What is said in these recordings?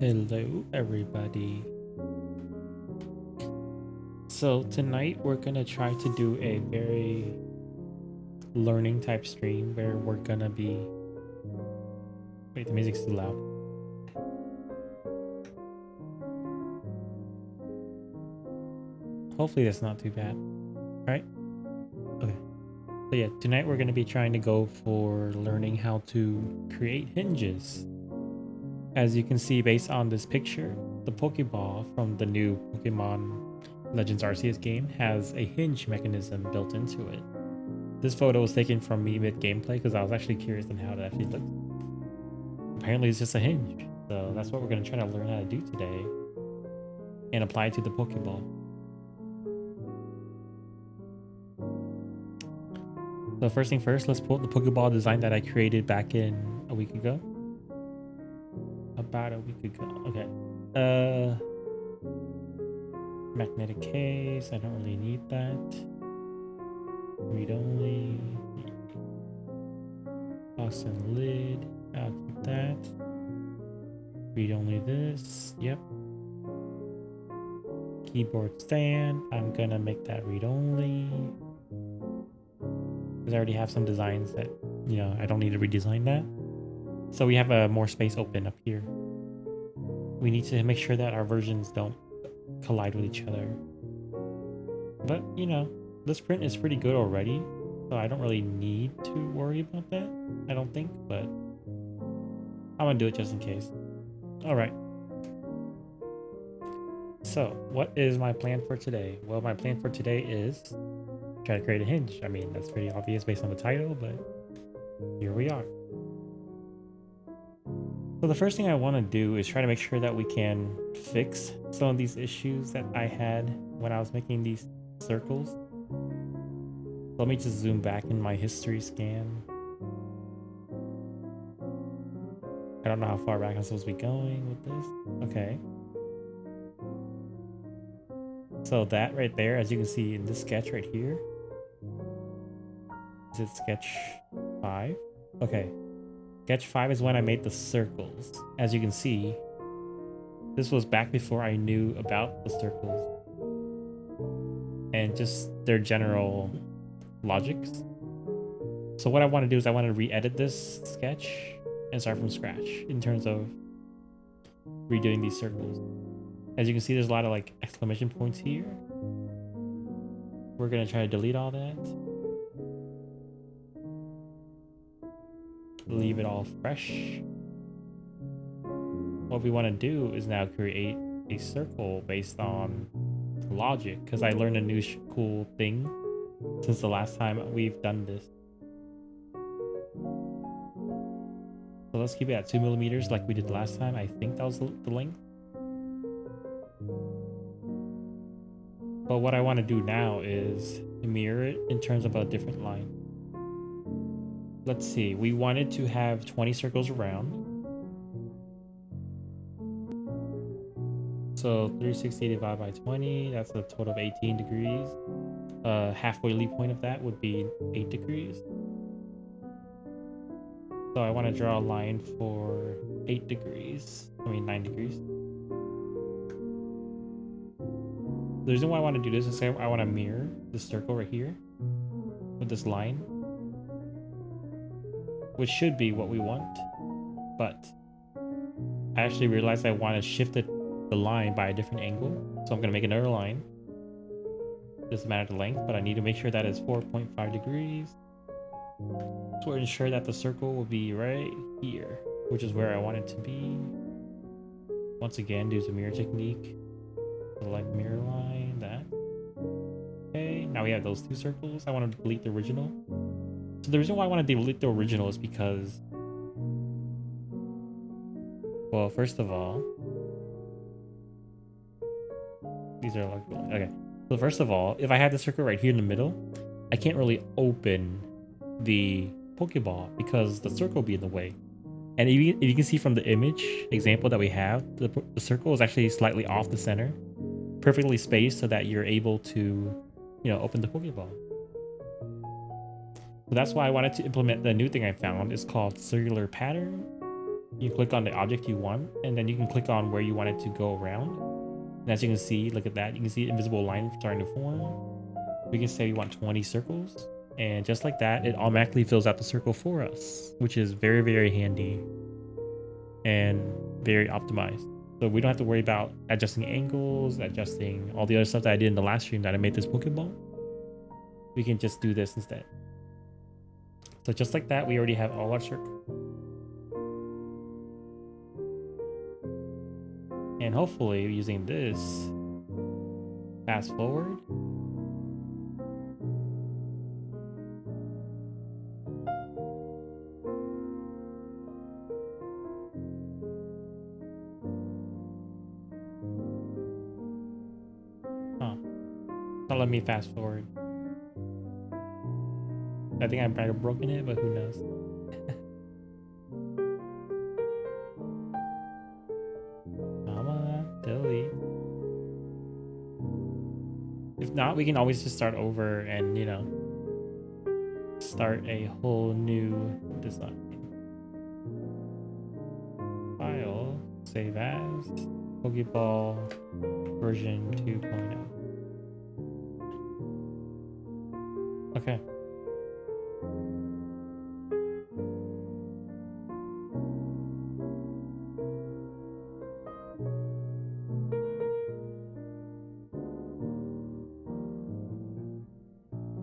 Hello, everybody. So tonight we're gonna try to do a very learning type stream where we're gonna be. Wait, the music's too loud. Hopefully that's not too bad. All right. Okay. So yeah, tonight we're gonna be trying to go for learning how to create hinges. As you can see, based on this picture, the Pokeball from the new Pokemon Legends Arceus game has a hinge mechanism built into it. This photo was taken from me mid-gameplay because I was actually curious on how it actually looked. Apparently it's just a hinge. So that's what we're going to try to learn how to do today and apply it to the Pokeball. So first thing first, let's pull up the Pokeball design that I created back in a week ago. About a week ago. Okay. Magnetic case. I don't really need that. Read only. Box and lid. I'll keep that. Read only this. Yep. Keyboard stand. I'm gonna make that read only. Because I already have some designs that, I don't need to redesign that. So we have more space open up here. We need to make sure that our versions don't collide with each other. But, this print is pretty good already. So I don't really need to worry about that. I don't think, but I'm gonna do it just in case. All right. So what is my plan for today? Well, my plan for today is try to create a hinge. I mean, that's pretty obvious based on the title, but here we are. So the first thing I want to do is try to make sure that we can fix some of these issues that I had when I was making these circles. Let me just zoom back in my history scan. I don't know how far back I'm supposed to be going with this. Okay. So that right there, as you can see in this sketch right here, is it sketch 5? Okay. Sketch 5 is when I made the circles. As you can see, this was back before I knew about the circles and just their general logics. So what I want to do is I want to re-edit this sketch and start from scratch in terms of redoing these circles. As you can see, there's a lot of like exclamation points here. We're going to try to delete all that. Leave it all fresh. What we want to do is now create a circle based on logic, because I learned a new cool thing since the last time we've done this. So let's keep it at 2 millimeters like we did last time. I think that was the length. But what I want to do now is mirror it in terms of a different line. Let's see, we wanted to have 20 circles around. So 360 divided by 20, that's a total of 18 degrees. Halfway point of that would be 8 degrees. So I want to draw a line for 9 degrees. The reason why I want to do this is I want to mirror the circle right here with this line, which should be what we want. But I actually realized I want to shift the line by a different angle. So I'm going to make another line. Doesn't matter the length, but I need to make sure that it's 4.5 degrees. To ensure that the circle will be right here, which is where I want it to be. Once again, do the mirror technique. Select mirror line, that. Okay, now we have those two circles. I want to delete the original. So the reason why I want to delete the original is because, well, first of all, these are like, okay. So first of all, if I had the circle right here in the middle, I can't really open the Pokeball because the circle will be in the way. And if you can see from the image example that we have, the circle is actually slightly off the center, perfectly spaced so that you're able to, open the Pokeball. So that's why I wanted to implement the new thing I found. It's called circular pattern. You click on the object you want, and then you can click on where you want it to go around. And as you can see, look at that. You can see invisible line starting to form. We can say we want 20 circles. And just like that, it automatically fills out the circle for us, which is very, very handy and very optimized. So we don't have to worry about adjusting angles, adjusting all the other stuff that I did in the last stream that I made this Pokeball. We can just do this instead. So just like that, we already have all our circles. And hopefully using this, fast forward. Huh. Don't let me fast forward. I think I might have broken it, but who knows? Come on, delete. If not, we can always just start over and, you know, start a whole new design. File, save as, Pokeball version 2.0. Okay.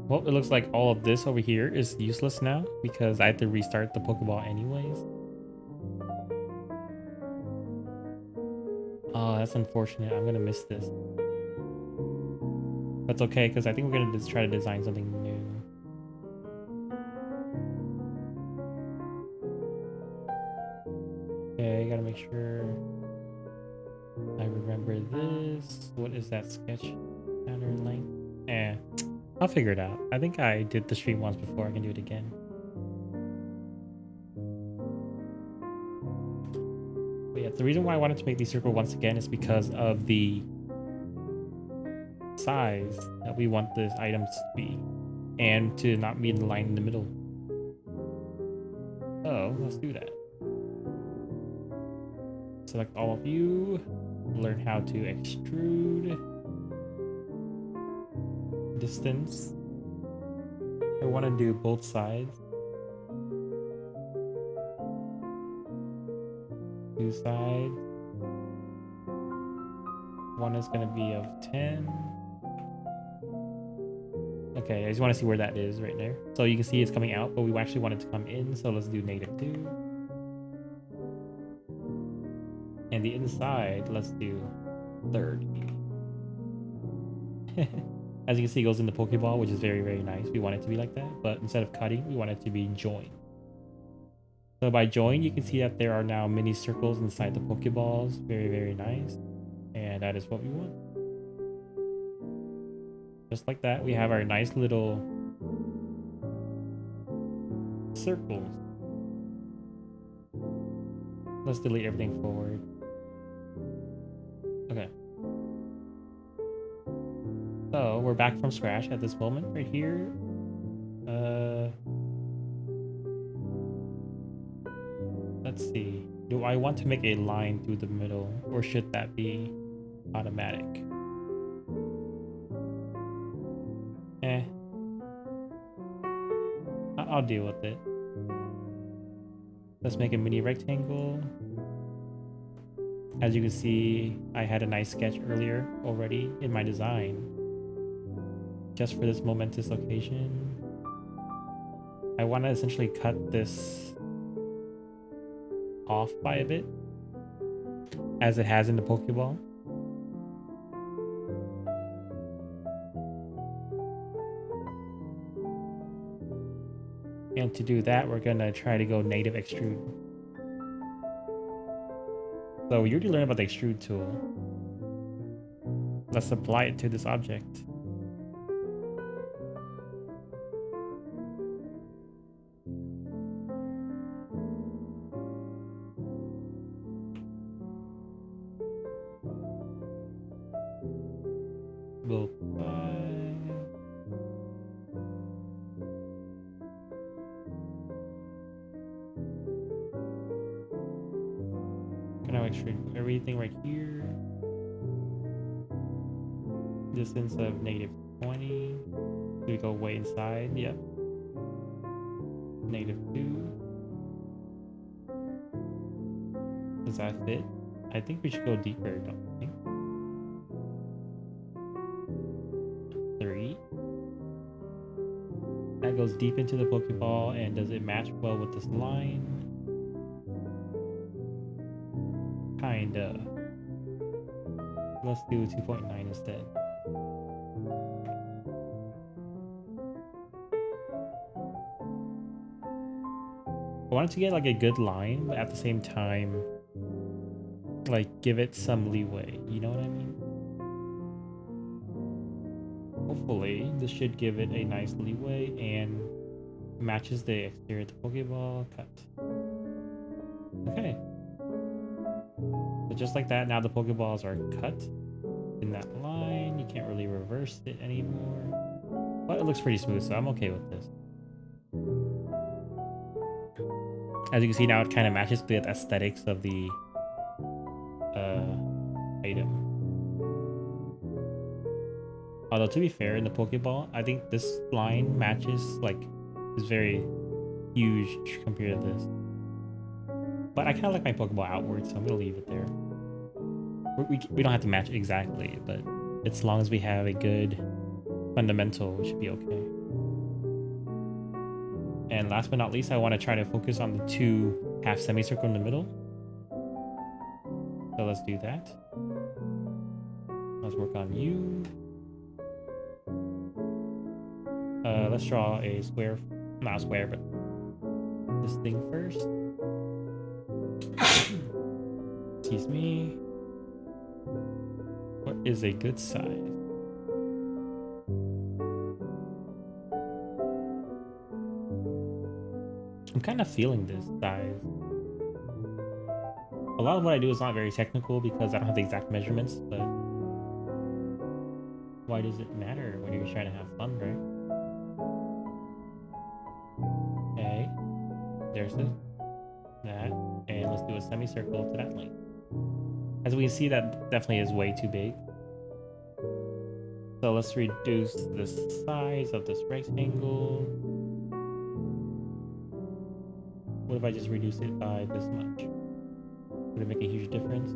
Well, it looks like all of this over here is useless now because I have to restart the Pokeball anyways. Oh, that's unfortunate. I'm gonna miss this. That's okay, because I think we're gonna just try to design something new. Okay, gotta make sure I remember this. What is that sketch pattern length? I'll figure it out. I think I did the stream once before. I can do it again. But yeah, the reason why I wanted to make these circle once again is because of the size that we want the items to be and to not be in the line in the middle. So let's do that. Select all of you. Learn how to extrude. Distance. I want to do both sides. 2 sides. One is going to be of 10. Okay, I just want to see where that is right there. So you can see it's coming out, but we actually want it to come in, so let's do -2. And the inside, let's do 30. As you can see, it goes in the Pokeball, which is very, very nice. We want it to be like that, but instead of cutting, we want it to be joined. So by join, you can see that there are now mini circles inside the Pokeballs. Very, very nice. And that is what we want. Just like that, we have our nice little circles. Let's delete everything forward. Okay. So we're back from scratch at this moment right here. Let's see. Do I want to make a line through the middle, or should that be automatic? I'll deal with it. Let's make a mini rectangle. As you can see, I had a nice sketch earlier already in my design. Just for this momentous occasion. I want to essentially cut this off by a bit, as it has in the Pokeball. And to do that, we're gonna try to go native extrude. So you already learned about the extrude tool. Let's apply it to this object. We'll Gonna extrude everything right here. Distance of -20. Do we go way inside? Yep. -2. Does that fit? I think we should go deeper, don't you think? 3. That goes deep into the Pokeball, and does it match well with this line? Kinda. Let's do 2.9 instead. I wanted to get like a good line, but at the same time, like give it some leeway. You know what I mean? Hopefully, this should give it a nice leeway and matches the exterior of the Pokeball. Cut. Okay. So just like that, now the Pokeballs are cut in that line. You can't really reverse it anymore. But it looks pretty smooth, so I'm okay with this. As you can see now, it kind of matches the aesthetics of the item. Although to be fair, in the Pokeball, I think this line matches, like, is very huge compared to this. But I kind of like my Pokeball outward, so I'm gonna leave it there. We don't have to match exactly, but as long as we have a good fundamental, we should be okay. And last but not least, I want to try to focus on the 2 half semicircle in the middle. So let's do that. Let's work on you. Let's draw a square, not a square, but this thing first. Excuse me. What is a good size? I'm kind of feeling this size. A lot of what I do is not very technical because I don't have the exact measurements, but why does it matter when you're trying to have fun, right? Okay, there's that, and let's do a semicircle to that length. As we can see, that definitely is way too big. So let's reduce the size of this rectangle. What if I just reduce it by this much? Would it make a huge difference?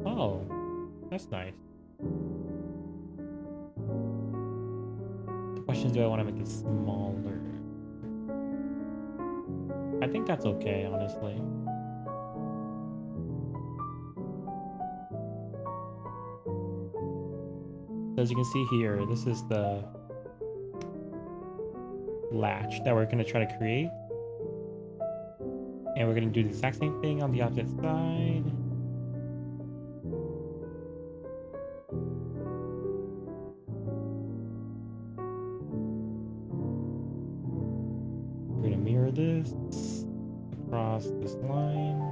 Oh, that's nice. The question is, do I want to make it smaller? I think that's okay, honestly. So as you can see here, this is the latch that we're going to try to create. And we're going to do the exact same thing on the opposite side. We're going to mirror this across this line.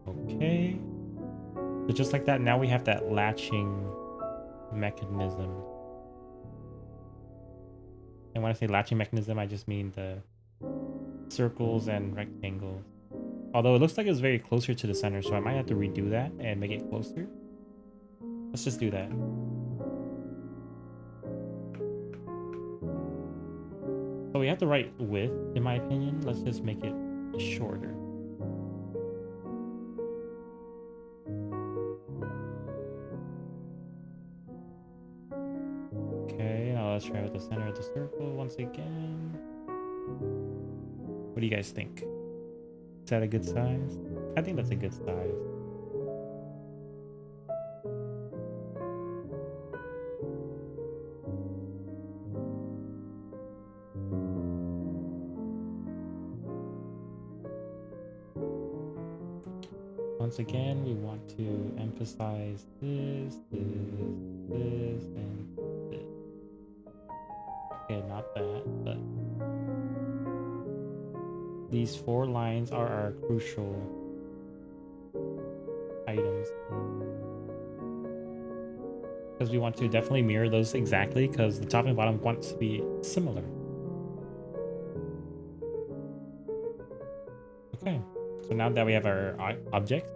Okay. So just like that, now we have that latching mechanism. And when I say latching mechanism, I just mean the circles and rectangles. Although it looks like it's very closer to the center, so I might have to redo that and make it closer. Let's just do that. So we have the right width, in my opinion. Let's just make it shorter. Okay, now let's try with the center of the circle once again. What do you guys think? Is that a good size? I think that's a good size. Once again, we want to emphasize this, and this. Okay, not that, but these 4 lines are our crucial items. Because we want to definitely mirror those exactly, because the top and bottom want to be similar. Okay, so now that we have our objects,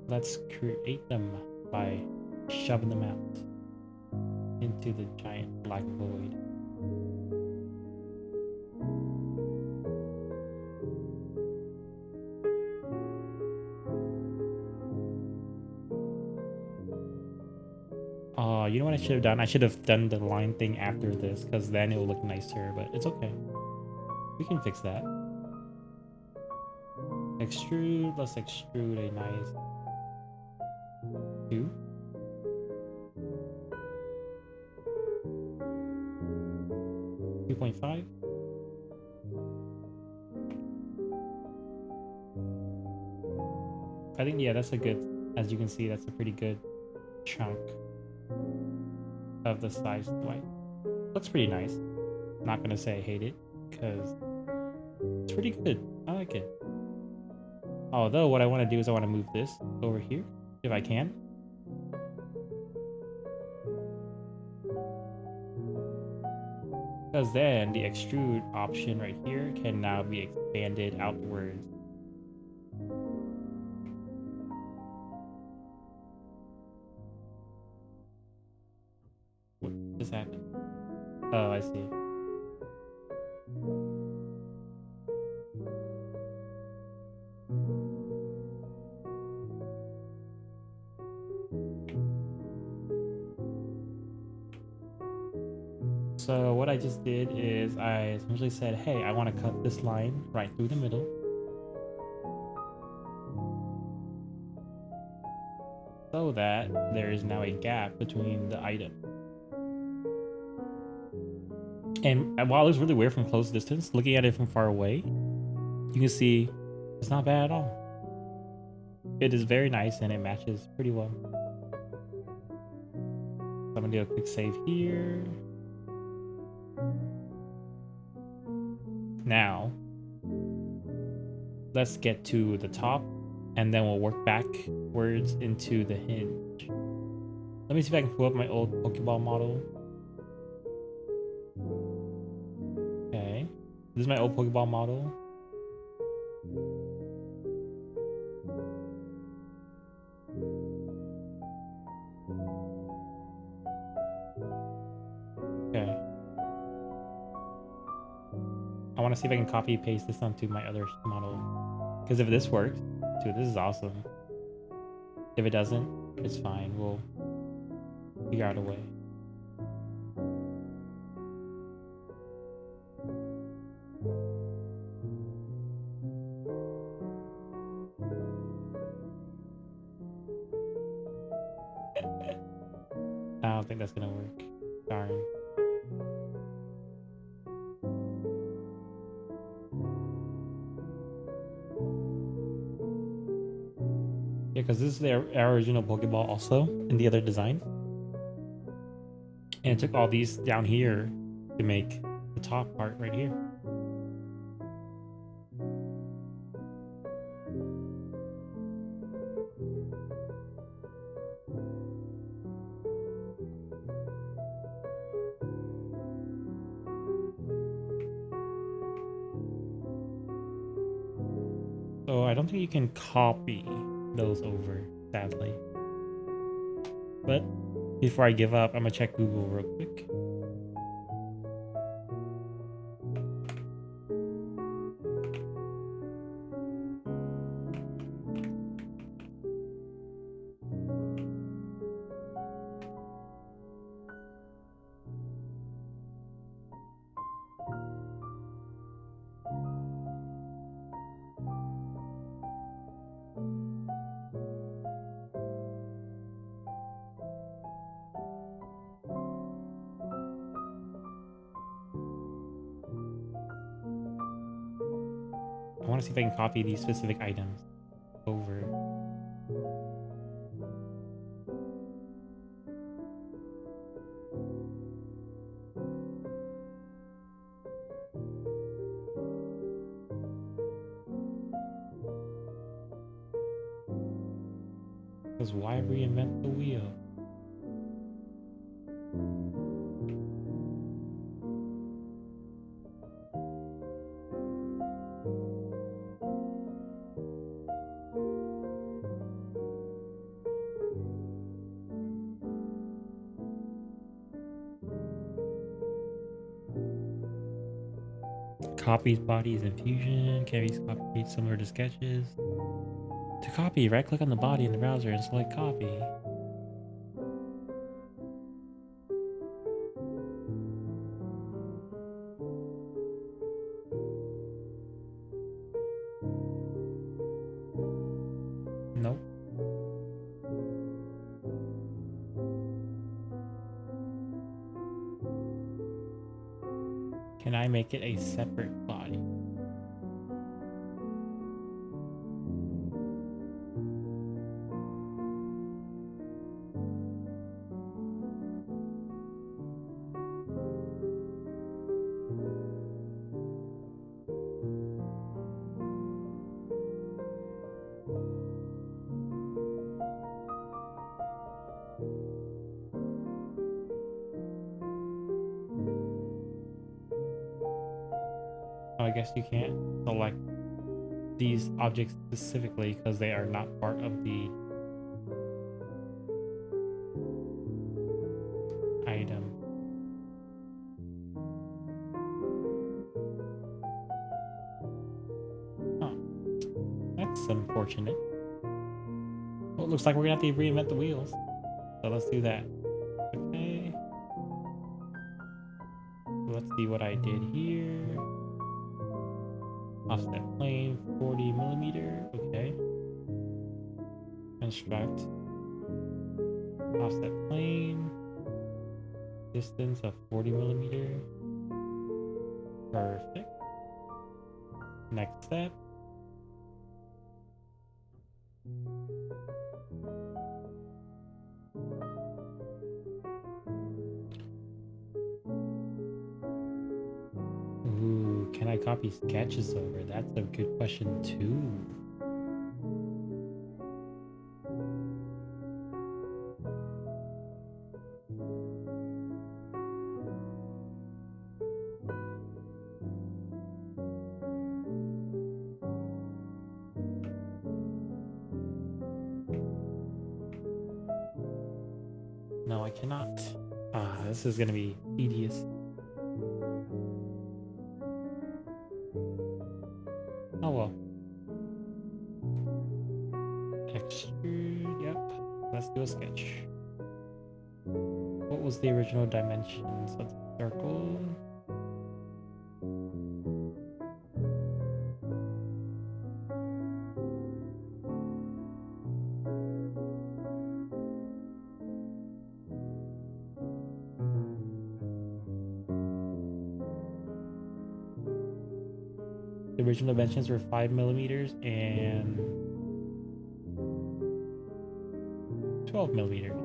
let's create them by shoving them out into the giant black void. Oh, you know what I should have done? I should have done the line thing after this, because then it will look nicer, but it's okay. We can fix that. Extrude, let's extrude a nice 2. 2.5. I think, yeah, that's a good, as you can see, that's a pretty good chunk of the size white. Looks pretty nice. Not gonna say I hate it, because it's pretty good. I like it. Although what I want to do is I want to move this over here, if I can. Because then the extrude option right here can now be expanded outwards. What just happened? Oh, I see. So what I just did is I essentially said, hey, I want to cut this line right through the middle. So that there is now a gap between the item. And while it looks really weird from close distance, looking at it from far away, you can see it's not bad at all. It is very nice and it matches pretty well. So I'm gonna do a quick save here. Now, let's get to the top and then we'll work backwards into the hinge. Let me see if I can pull up my old Pokeball model. Okay, this is my old Pokeball model. Okay. I want to see if I can copy paste this onto my other model. Because if this works, dude, this is awesome. If it doesn't, it's fine. We'll figure out a way. I don't think that's gonna work. Darn. Yeah, because this is our original Pokeball also in the other design. And it took all these down here to make the top part right here. So I don't think you can copy those over, sadly. But before I give up, I'm gonna check Google real quick. I want to see if I can copy these specific items over. Because why reinvent the wheel? copies bodies in Fusion. Can be copied similar to sketches. To copy, right click on the body in the browser and select copy. Nope. Can I make it a separate body? Oh, I guess you can't select these objects specifically because they are not part of the item. Huh. That's unfortunate. Well, it looks like we're gonna have to reinvent the wheels. So let's do that. Okay. Let's see what I did here. Offset plane, 40 millimeter. Okay. Construct. Offset plane. Distance of 40 millimeter. Perfect. Next step. Ooh, can I copy sketches over? That's a good question too. No, I cannot. This is gonna be tedious. Oh well. Extrude, yep. Let's do a sketch. What was the original dimensions? Let's circle. The original dimensions were 5 millimeters and 12 millimeters.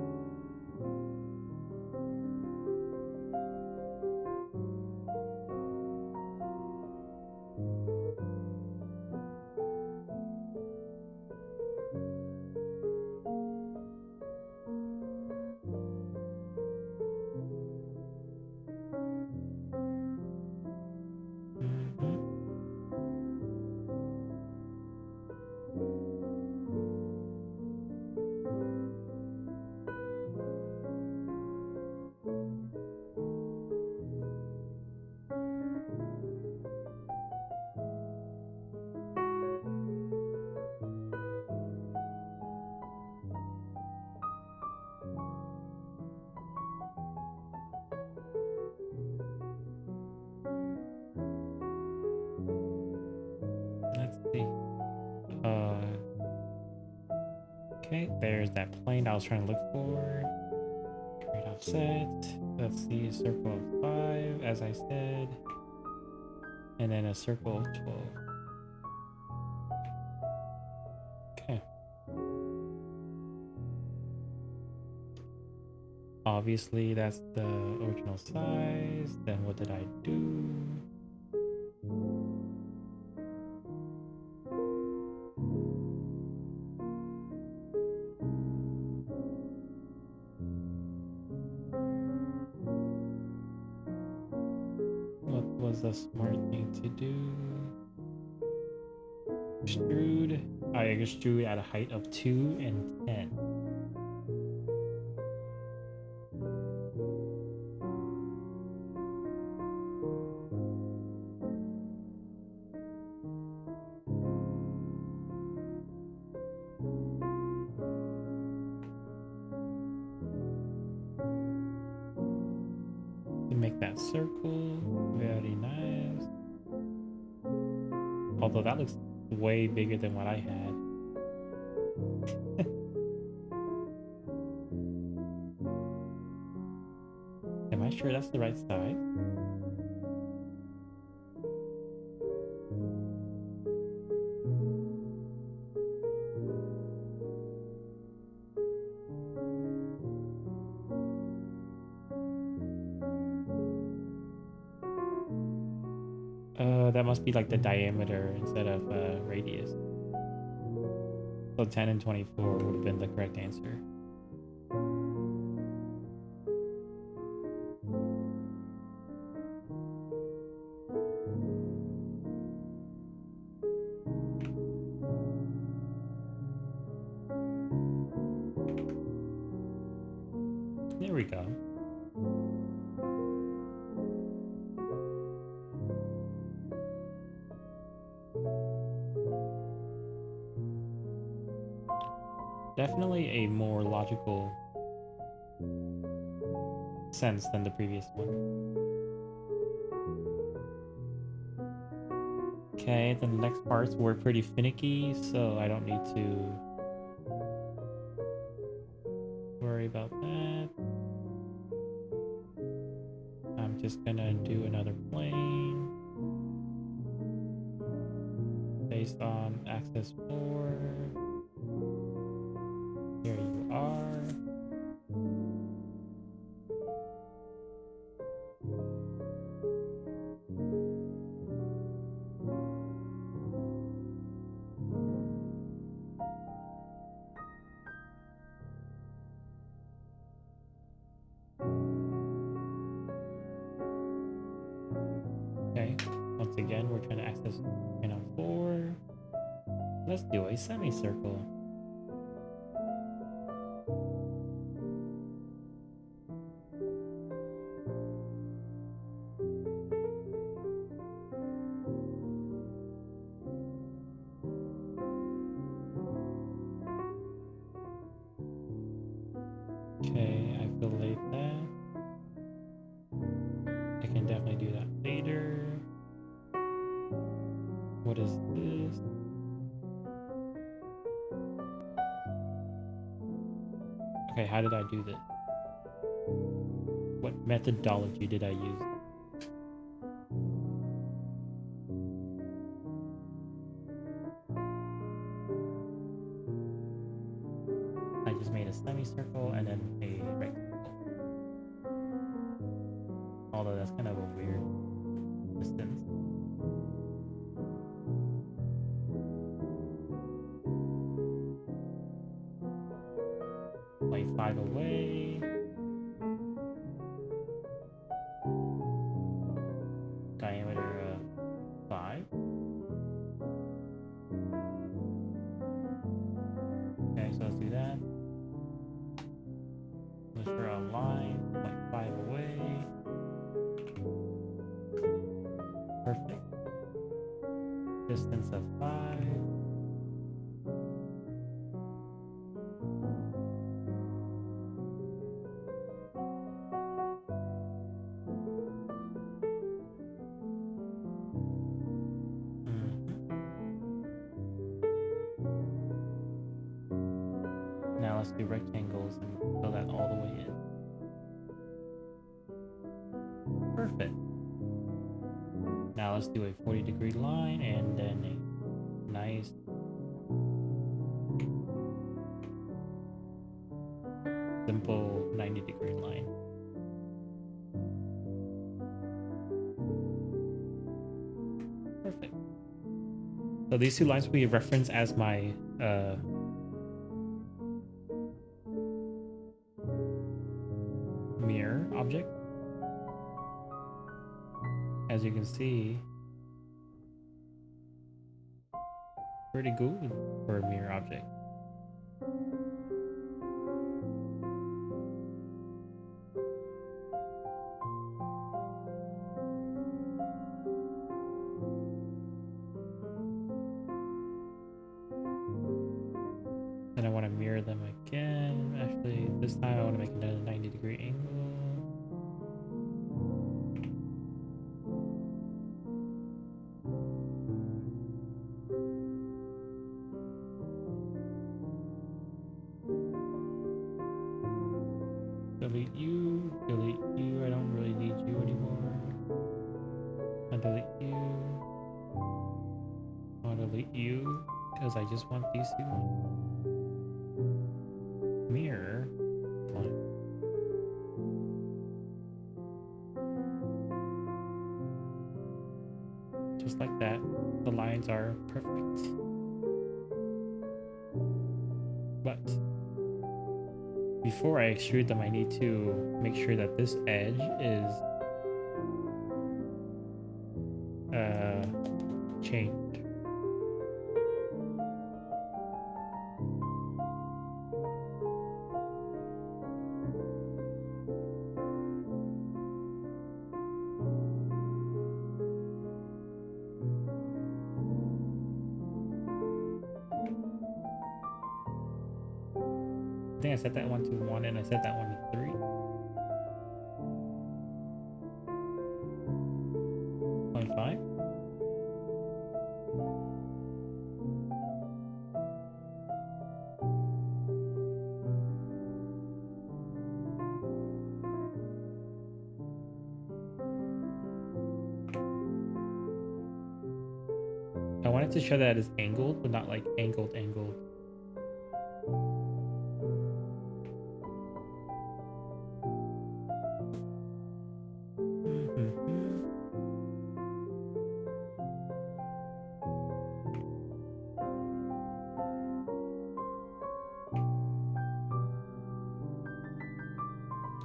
Let's see. Okay, there's that plane I was trying to look for. Create offset. Let's see, a circle of 5, as I said. And then a circle of 12. Okay. Obviously, that's the original size. Then what did I do? What was the smart thing to do? Extrude. I extrude at a height of 2 and 10. that circle. Very nice. Although that looks way bigger than what I had. Am I sure that's the right size? That must be like the diameter instead of radius. So 10 and 24 would have been the correct answer. There we go. Definitely a more logical sense than the previous one. Okay, the next parts were pretty finicky, so I don't need to worry about that. I'm just gonna do another plane based on axis 4. Here you are. Okay, once again, we're trying to access channel 4. Let's do a semicircle. Okay, I fillet that. I can definitely do that later. What is this? Okay, how did I do this? What methodology did I use? I just made a semicircle and then a rectangle. Although that's kind of a weird distance. Like 5 away. Diameter 5. Okay, so let's do that. Let's draw a line, like 5 away. Perfect. Distance of 5. Now let's do rectangles and fill that all the way in. Perfect. Now let's do a 40-degree line and then a nice simple 90-degree line. Perfect. So these two lines we reference as my mirror object. As you can see, pretty good for a mirror object. And I want to mirror them again. Actually, this time I want to make another 90-degree angle. because I just want these two mirror line. Just like that, the lines are perfect. But before I extrude them, I need to make sure that this edge is changed. I think I set that one to 1 and I set that one to 3. .5. I wanted to show that it's angled, but not like angled.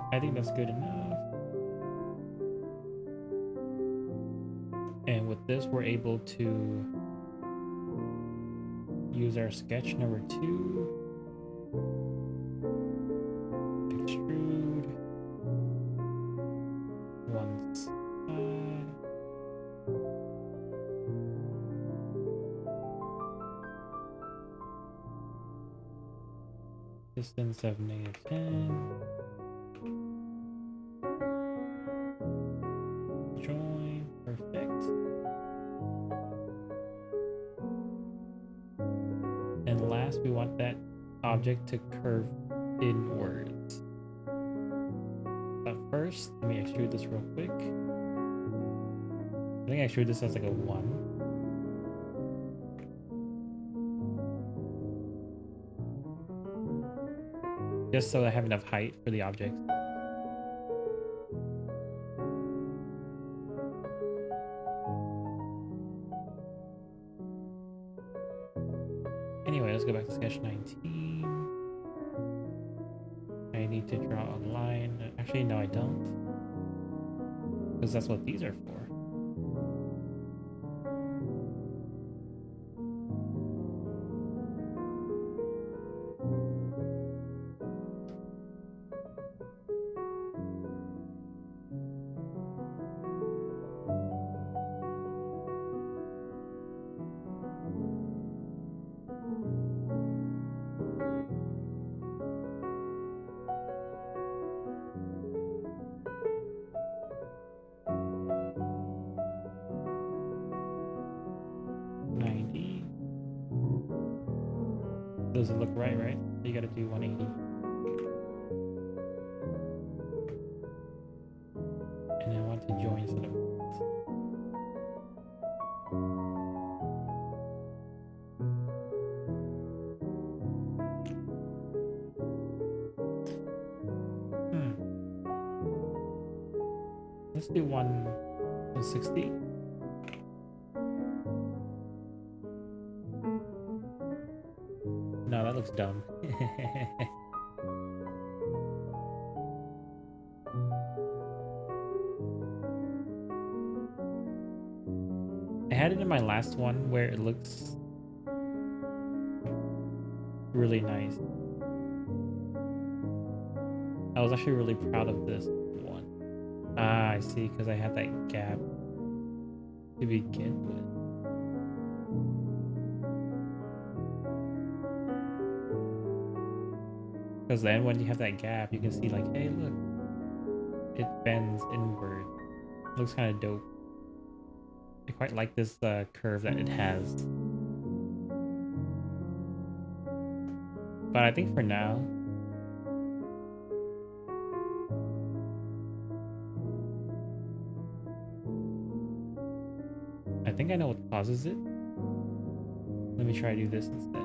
I think that's good enough. And with this, we're able to use our sketch number 2. Extrude. One side. Distance of -10. Join. Perfect. And last, we want that object to curve inwards. But first, let me extrude this real quick. I think I extrude this as like a 1. Just so I have enough height for the object. Anyway, let's go back to sketch 19. I need to draw a line. Actually, no, I don't. Because that's what these are for. Doesn't look right? You gotta do 180. And I want to join instead of let's do 160. No, that looks dumb. I had it in my last one where it looks really nice. I was actually really proud of this one. Ah, I see, because I had that gap to begin with. Because then when you have that gap, you can see like, hey, look, it bends inward. Looks kind of dope. I quite like this curve that it has. But I think for now, I think I know what causes it. Let me try to do this instead.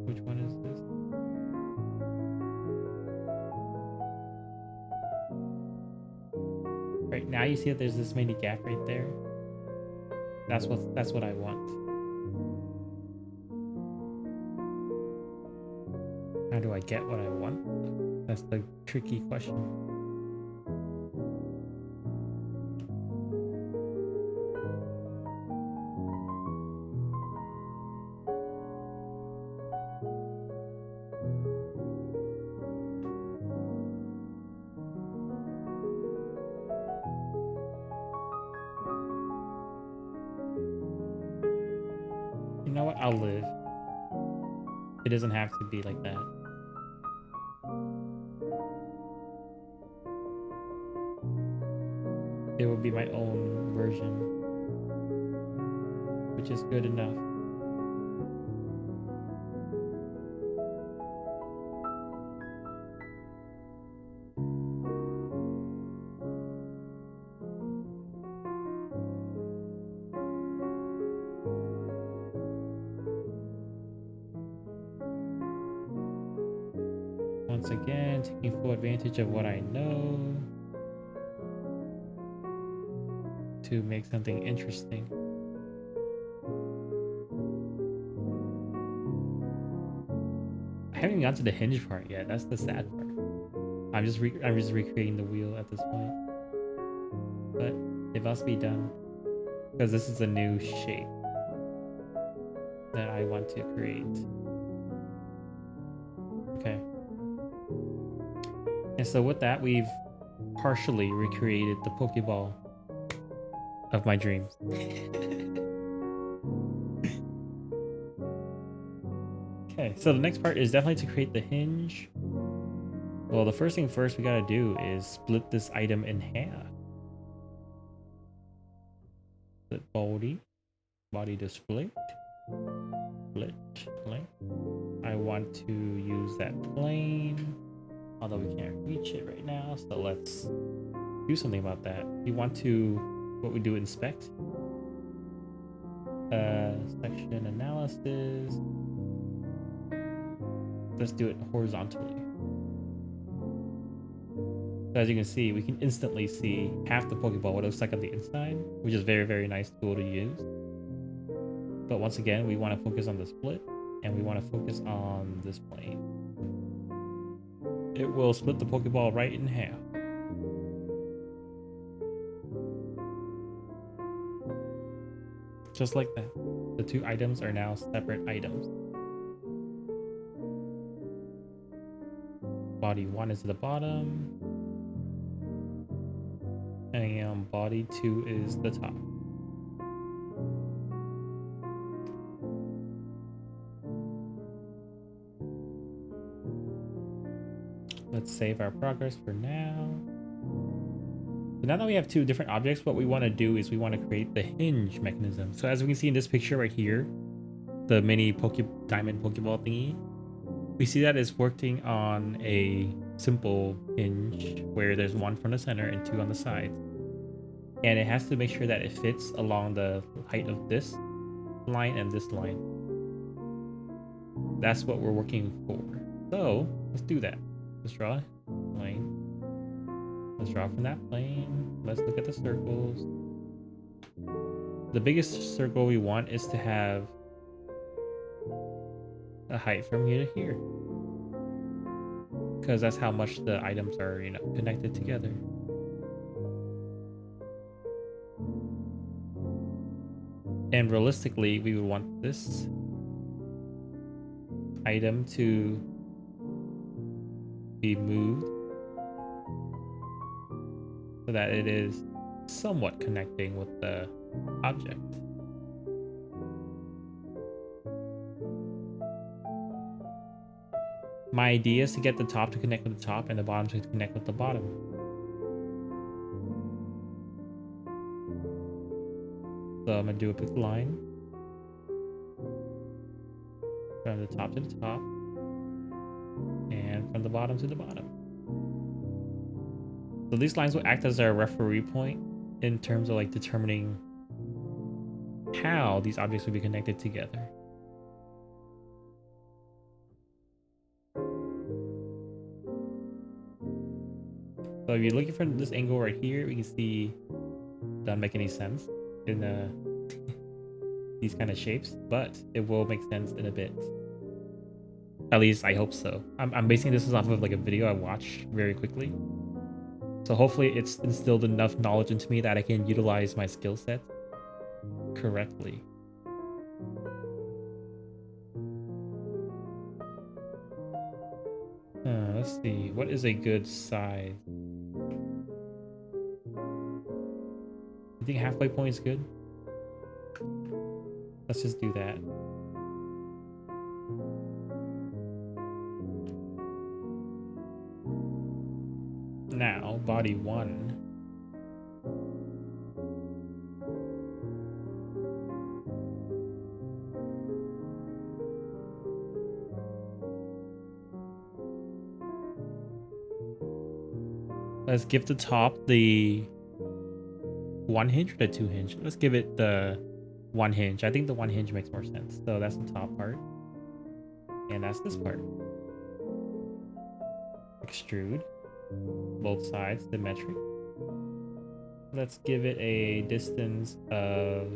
Which one is this? Right now you see that there's this mini gap right there. That's what I want. How do I get what I want? That's the tricky question. You know what? I'll live. It doesn't have to be like that. It will be my own version, which is good enough. Once again, taking full advantage of what I know to make something interesting. I haven't even gotten to the hinge part yet. That's the sad part. I'm just recreating the wheel at this point. But it must be done because this is a new shape that I want to create. Okay. And so with that, we've partially recreated the Pokeball of my dreams. Okay, so the next part is definitely to create the hinge. Well, the first thing first we gotta do is split this item in half. Split body to split, split. I want to use that plane, although we can't reach it right now, so let's do something about that. We want to, what we do, inspect, section analysis. Let's do it horizontally. So as you can see, we can instantly see half the Pokeball, what it looks like on the inside, which is very, very nice tool to use. But once again, we want to focus on the split, and we want to focus on this plane. It will split the Pokeball right in half. Just like that. The two items are now separate items. Body 1 is at the bottom, and body 2 is the top. Let's save our progress for now. So now that we have two different objects, what we want to do is we want to create the hinge mechanism. So as we can see in this picture right here, the mini diamond Pokeball thingy, we see that it's working on a simple hinge where there's one from the center and two on the sides. And it has to make sure that it fits along the height of this line and this line. That's what we're working for. So let's do that. Let's draw a plane. Let's draw from that plane. Let's look at the circles. The biggest circle we want is to have a height from here to here, because that's how much the items are, you know, connected together. And realistically, we would want this item to be moved so that it is somewhat connecting with the object. My idea is to get the top to connect with the top and the bottom to connect with the bottom. So I'm gonna do a big line. from the top to the top, and from the bottom to the bottom. So these lines will act as our referee point in terms of like determining how these objects will be connected together. So if you're looking from this angle right here, we can see it doesn't make any sense in these kind of shapes, but it will make sense in a bit. At least I hope so. I'm basing this off of like a video I watched very quickly. So hopefully it's instilled enough knowledge into me that I can utilize my skill set correctly. Let's see. What is a good size? You think halfway point is good? Let's just do that. Now, body 1. Let's give the top the 1 hinge or the 2 hinge. Let's give it the 1 hinge. I think the 1 hinge makes more sense. So that's the top part. And that's this part. Extrude. Both sides, symmetric. Let's give it a distance of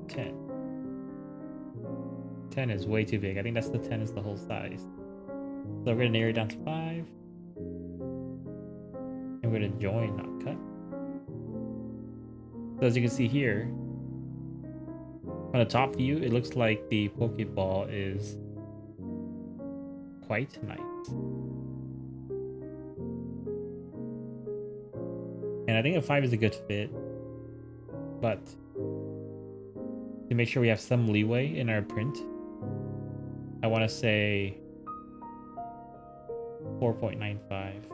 10. 10 is way too big. I think that's the 10 is the whole size. So we're gonna narrow it down to 5. And we're gonna join, not cut. So as you can see here, on the top view, it looks like the Pokeball is quite nice. And I think a 5 is a good fit, but to make sure we have some leeway in our print, I want to say 4.95.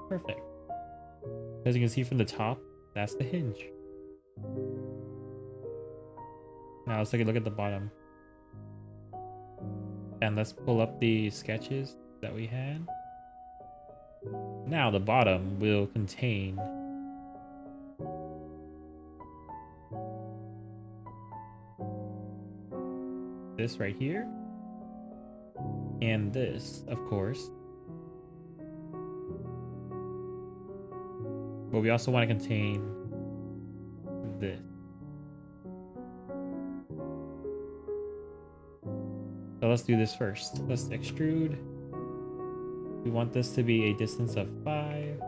Perfect. As you can see from the top, that's the hinge. Now let's take a look at the bottom. And let's pull up the sketches that we had. Now the bottom will contain this right here. And this, of course. But we also want to contain this. So let's do this first. Let's extrude. We want this to be a distance of 5.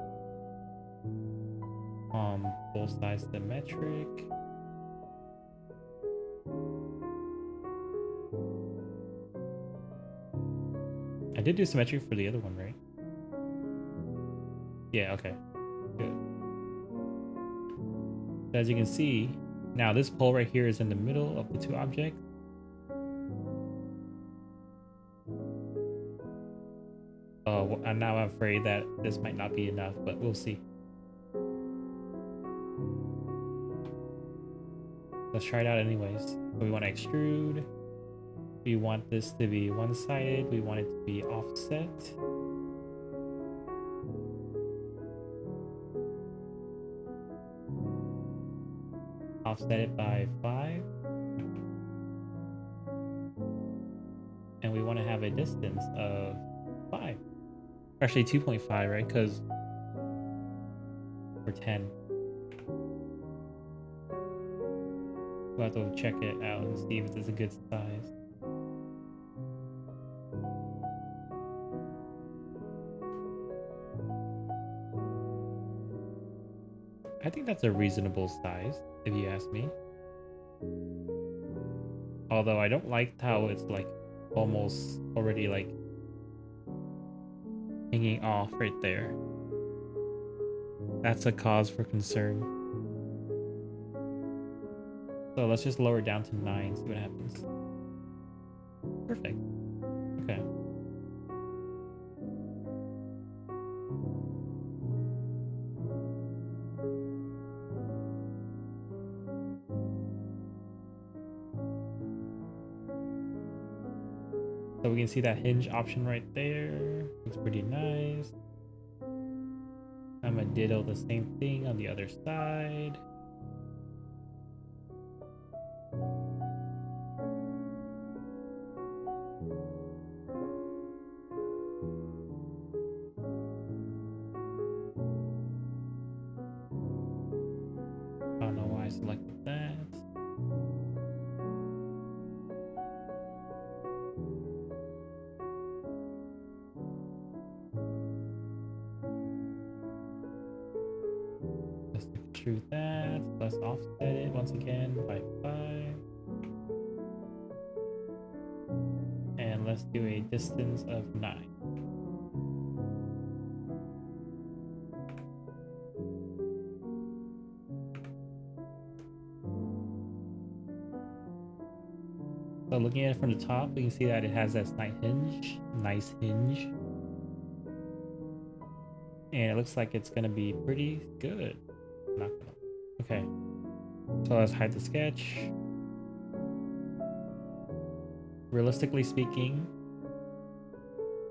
Both sides symmetric. I did do symmetric for the other one, right? Yeah, okay. Good. As you can see, now this pole right here is in the middle of the two objects. Oh, and now I'm afraid that this might not be enough, but we'll see. Let's try it out anyways. We want to extrude. We want this to be one-sided. We want it to be offset. Offset it by 5. And we want to have a distance of 5. Actually 2.5, right? Because we're 10. We'll have to check it out and see if it's a good size. I think that's a reasonable size, if you ask me. Although I don't like how it's like almost already like hanging off right there. That's a cause for concern. So let's just lower it down to 9, see what happens. Perfect. Okay. So we can see that hinge option right there. Looks pretty nice. I'm gonna ditto the same thing on the other side. I don't know why I selected that. Let's extrude that. Let's offset it once again by 5. And let's do a distance of 9. So looking at it from the top, we can see that it has that nice hinge. And it looks like it's gonna be pretty good. Not gonna. Okay. So let's hide the sketch. Realistically speaking,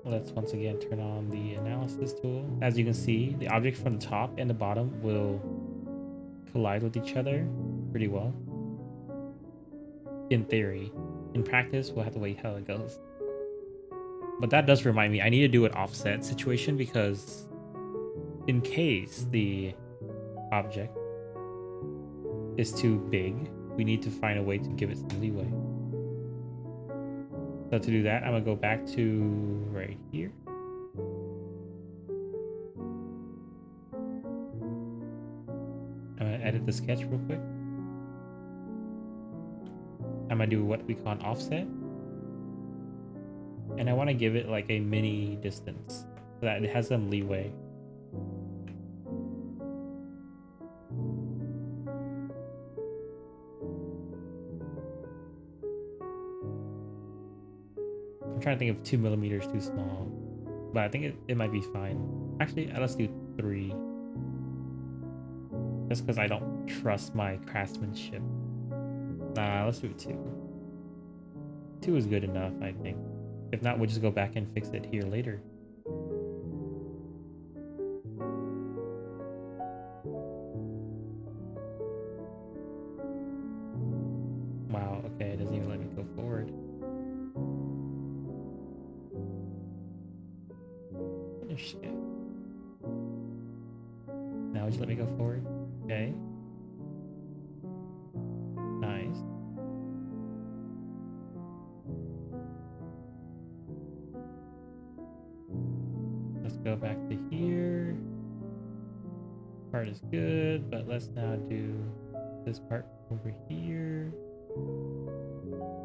let's once again turn on the analysis tool. As you can see, the objects from the top and the bottom will collide with each other pretty well. In theory. In practice, we'll have to wait how it goes. But that does remind me, I need to do an offset situation because in case the object is too big, we need to find a way to give it some leeway. So to do that, I'm gonna go back to right here. I'm gonna edit the sketch real quick. I'm gonna do what we call an offset. And I want to give it like a mini distance so that it has some leeway. I'm trying to think of 2 millimeters too small, but I think it might be fine. Actually, let's do 3. Just because I don't trust my craftsmanship. Nah, let's do 2. 2 is good enough, I think. If not, we'll just go back and fix it here later. Wow, okay, it doesn't even let me go forward. Finish sketch. Now just let me go forward. Okay. Nice. Let's go back to here. Part is good, but let's now do this part over here.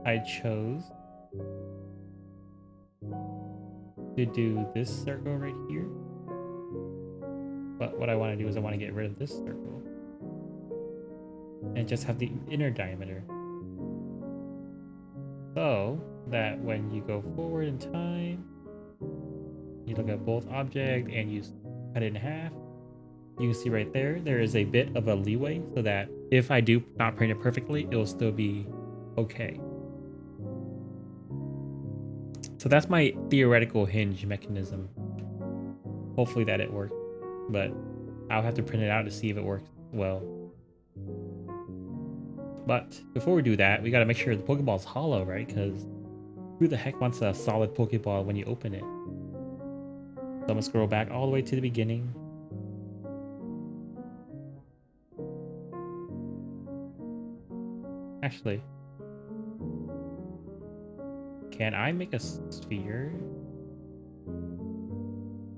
I chose to do this circle right here. But what I want to do is I want to get rid of this circle and just have the inner diameter. So that when you go forward in time, you look at both object and you cut it in half, you can see right there, there is a bit of a leeway so that if I do not print it perfectly, it will still be okay. So that's my theoretical hinge mechanism. Hopefully that it works, but I'll have to print it out to see if it works well. But before we do that, we gotta make sure the Pokeball is hollow, right? Because who the heck wants a solid Pokeball when you open it? So I'm gonna scroll back all the way to the beginning. Actually, can I make a sphere?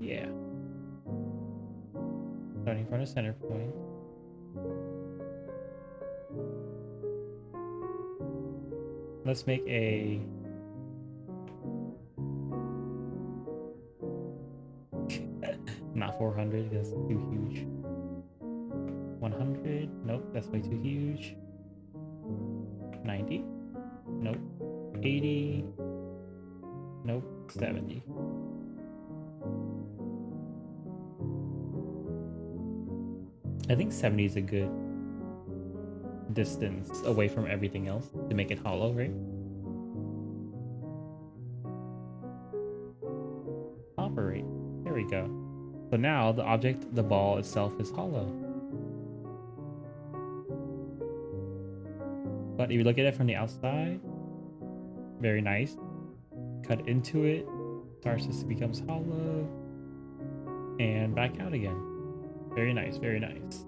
Yeah. Starting from the center point. Let's make a... Not 400, that's too huge. 100? Nope, that's way too huge. 90? Nope. 80? Nope, 70. I think 70 is a good distance away from everything else to make it hollow, right? Operate. There we go. So now the object, the ball itself, is hollow. But if you look at it from the outside, very nice. Cut into it, starts to becomes hollow, and back out again. Very nice, very nice.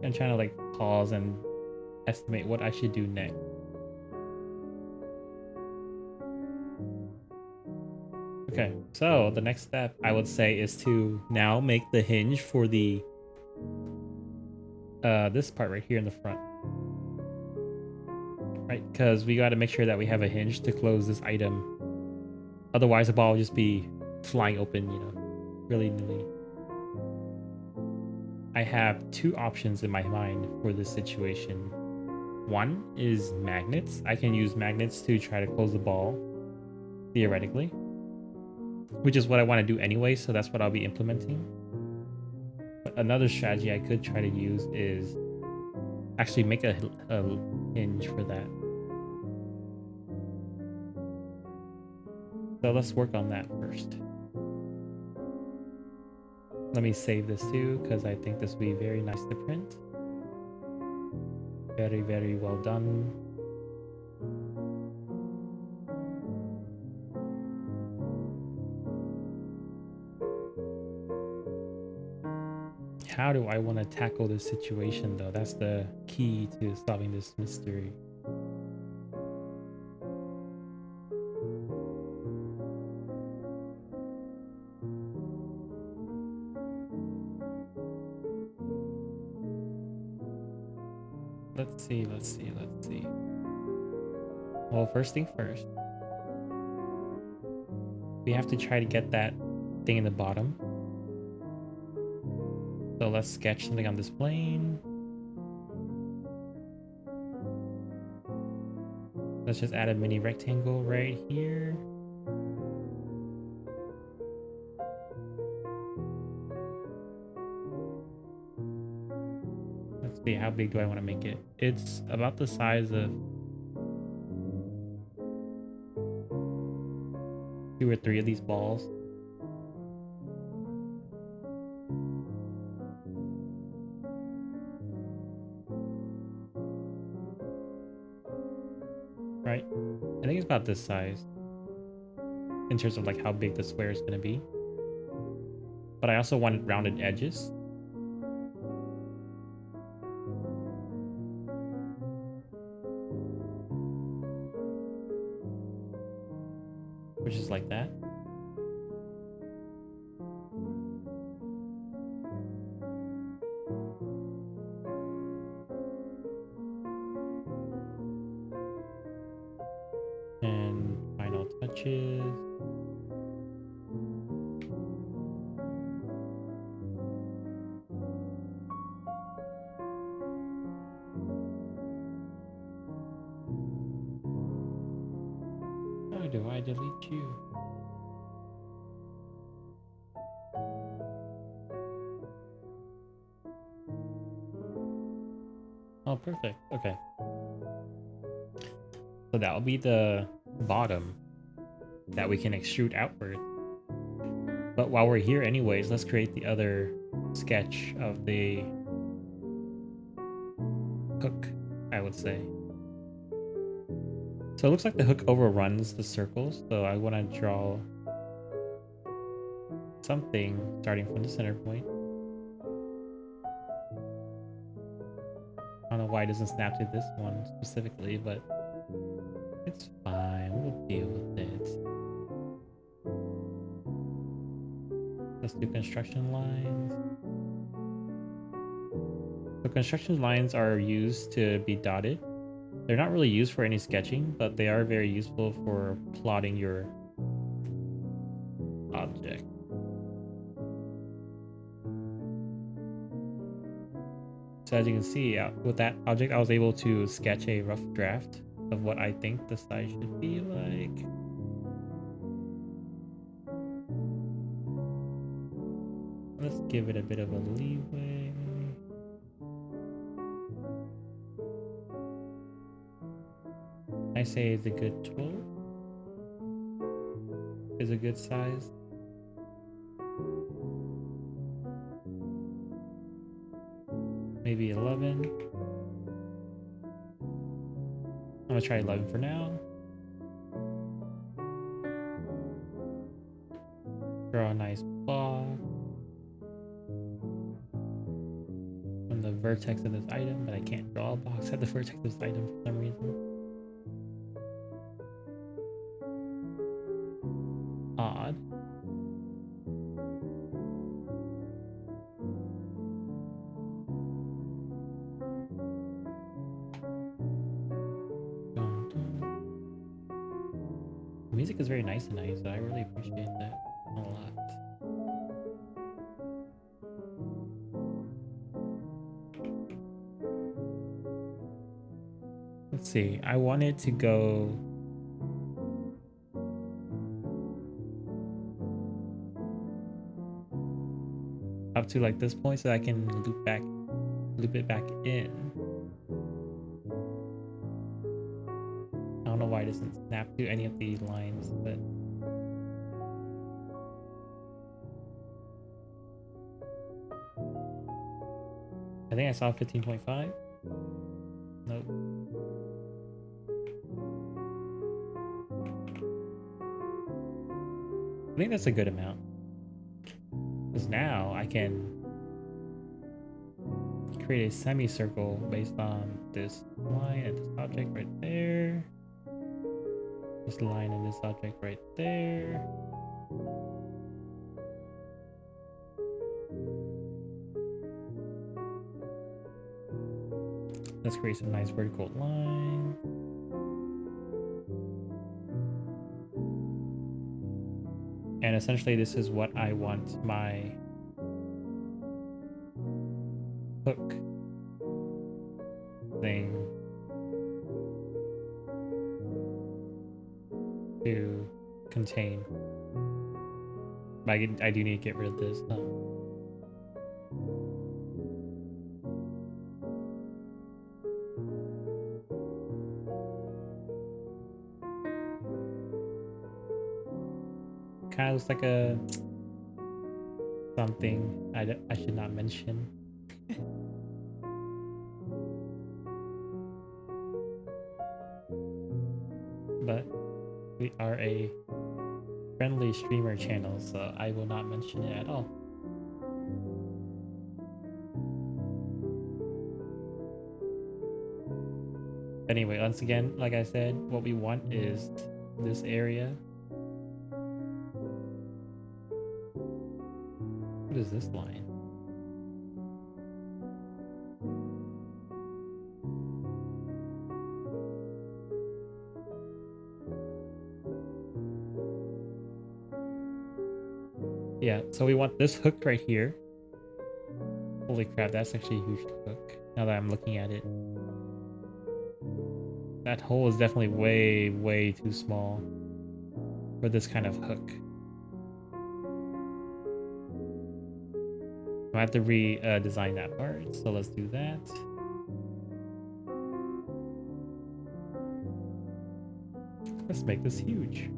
I'm trying to like pause and estimate what I should do next. Okay, so the next step I would say is to now make the hinge for the this part right here in the front. Right, because we got to make sure that we have a hinge to close this item. Otherwise the ball will just be flying open, you know, willy-nilly. I have two options in my mind for this situation. One is magnets. I can use magnets to try to close the ball, theoretically, which is what I want to do anyway, so that's what I'll be implementing. But another strategy I could try to use is actually make a hinge for that. So let's work on that first. Let me save this too, because I think this will be very nice to print. Very, very well done. How do I want to tackle this situation though? That's the key to solving this mystery. Let's see. Well, first thing first. We have to try to get that thing in the bottom. So let's sketch something on this plane. Let's just add a mini rectangle right here. Let's see, how big do I want to make it? It's about the size of 2 or 3 of these balls. Right? I think it's about this size in terms of like how big the square is going to be. But I also wanted rounded edges. Which is like that. And final touches. How do I delete you? Oh, perfect. Okay. So that will be the bottom that we can extrude outward. But while we're here anyways, let's create the other sketch of the hook, I would say. So it looks like the hook overruns the circles, so I want to draw something starting from the center point. I don't know why it doesn't snap to this one specifically, but it's fine. We'll deal with it. Let's do construction lines. So construction lines are used to be dotted They're not really used for any sketching, but they are very useful for plotting your object. So as you can see, with that object, I was able to sketch a rough draft of what I think the size should be like. Let's give it a bit of a leeway. I say it's a good 12. Is a good size. Maybe 11. I'm gonna try 11 for now. Draw a nice block from the vertex of this item, but I can't draw a box at the vertex of this item for some reason. Odd. The music is very nice tonight, so I really appreciate that a lot. Let's see, I wanted to go up to like this point so I can loop it back in. I don't know why it doesn't snap to any of the lines, but I think I saw 15.5. Nope. I think that's a good amount. Because now I can create a semicircle based on this line and this object right there. This line and this object right there. Let's create some nice vertical line. And essentially this is what I want my hook thing to contain. But I do need to get rid of this. Kind of looks like a something I should not mention. But we are a friendly streamer channel, so I will not mention it at all. Anyway, once again, like I said, what we want is this area. What is this line? Yeah, so we want this hook right here. Holy crap, that's actually a huge hook, now that I'm looking at it. That hole is definitely way, way too small for this kind of hook. I have to redesign that part, so let's do that. Let's make this huge.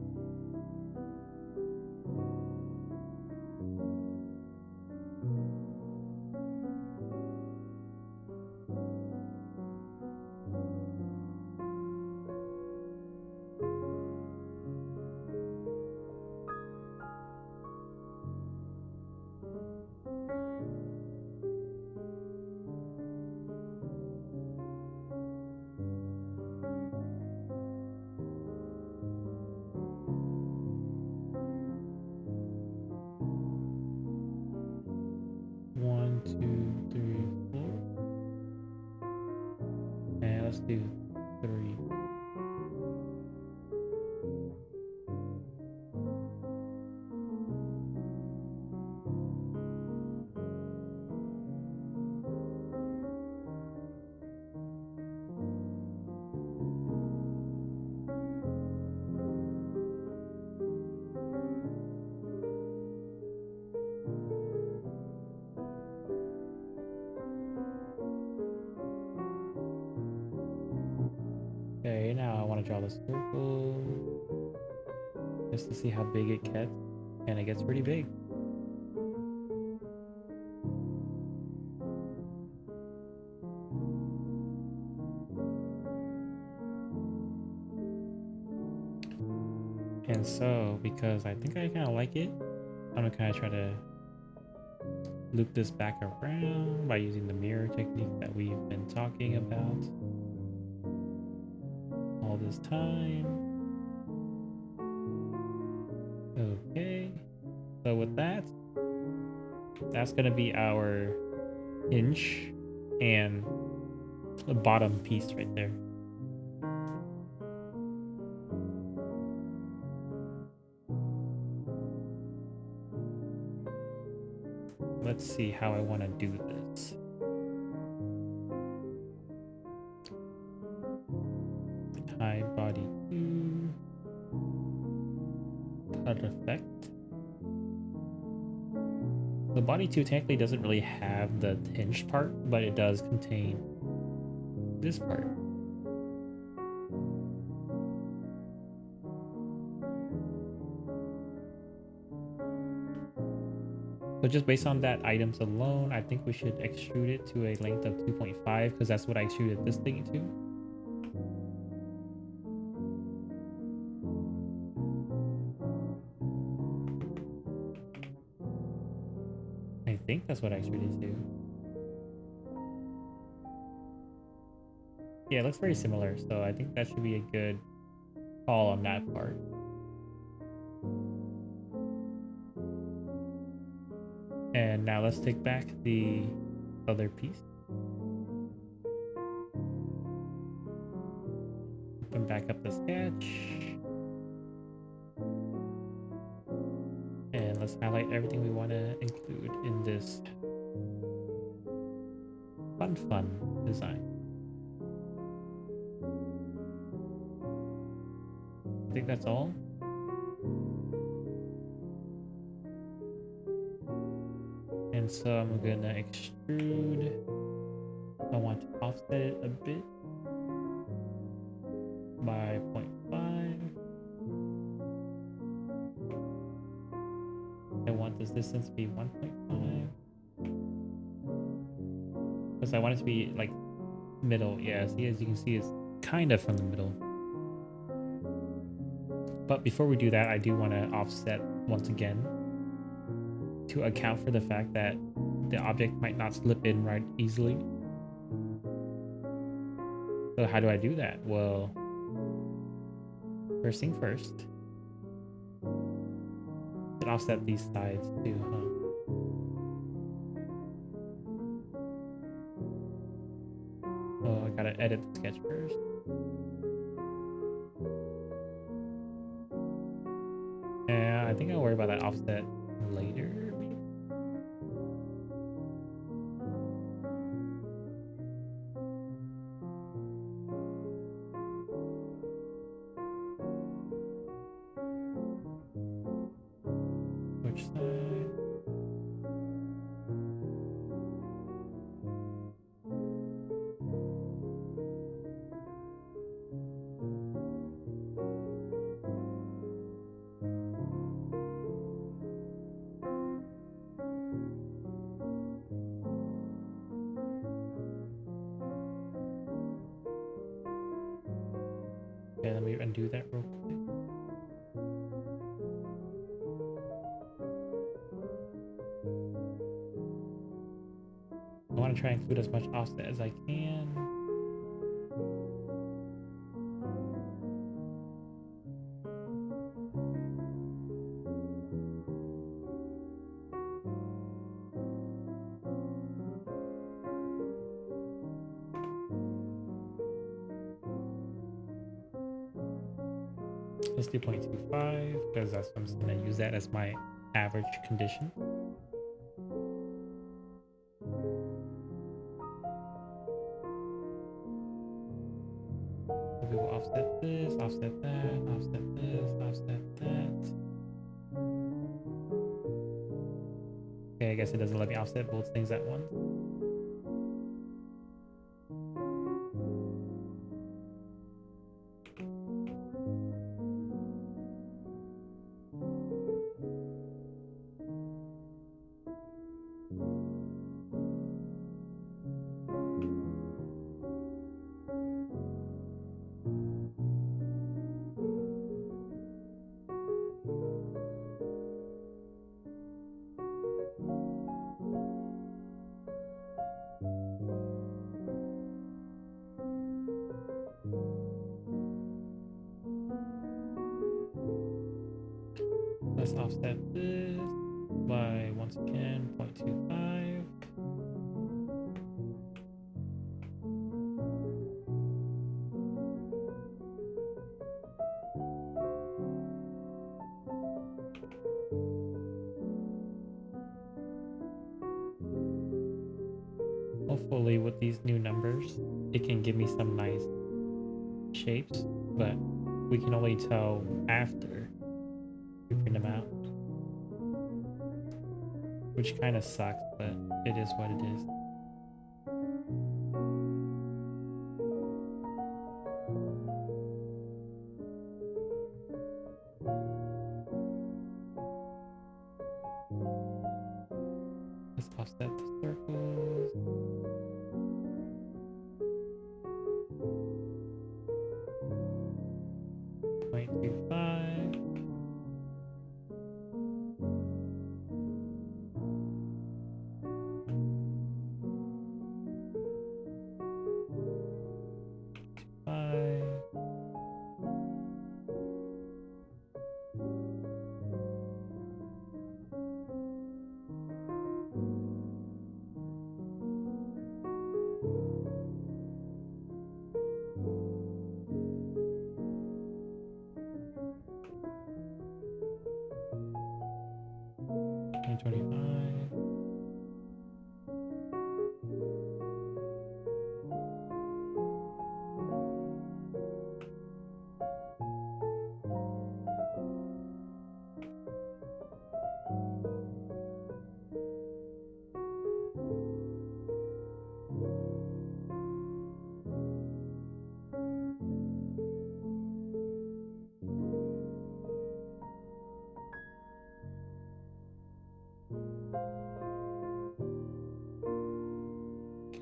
One, two, three, four. And let's do 3. Okay, now I want to draw the circle just to see how big it gets, and it gets pretty big. And so, because I think I kind of like it, I'm gonna kind of try to loop this back around by using the mirror technique that we've been talking about all this time. Okay, so with that, that's gonna be our hinge and the bottom piece right there. Let's see how I want to do this. Hide body 2. Cut effect. The body 2 technically doesn't really have the hinged part, but it does contain this part. So just based on that items alone, I think we should extrude it to a length of 2.5 because that's what I extruded this thing to. I think that's what I extruded to. Yeah, it looks very similar, so I think that should be a good call on that part. And now let's take back the other piece. Open back up the sketch. And let's highlight everything we want to include in this fun design. I think that's all. And so I'm gonna extrude. I want to offset it a bit by 0.5. I want this distance to be 1.5 because I want it to be like middle. Yeah, see, as you can see, it's kind of from the middle. But before we do that, I do want to offset once again to account for the fact that the object might not slip in right easily. So how do I do that? Well, first thing first, and offset these sides too, huh? Oh, I gotta edit the sketch first. Yeah, I think I'll worry about that offset later. Maybe. Which side? Okay, let me undo that real quick. I want to try and include as much offset as I can. Let's do 0.25 because I'm just gonna use that as my average condition. We will offset this, offset that, offset this, offset that. Okay, I guess it doesn't let me offset both things at once. Let's offset this by, once again, 0.25. Hopefully with these new numbers, it can give me some nice shapes, but we can only tell after we print them out. Which kind of sucks, but it is what it is. Let's offset the circles. Point 0.25.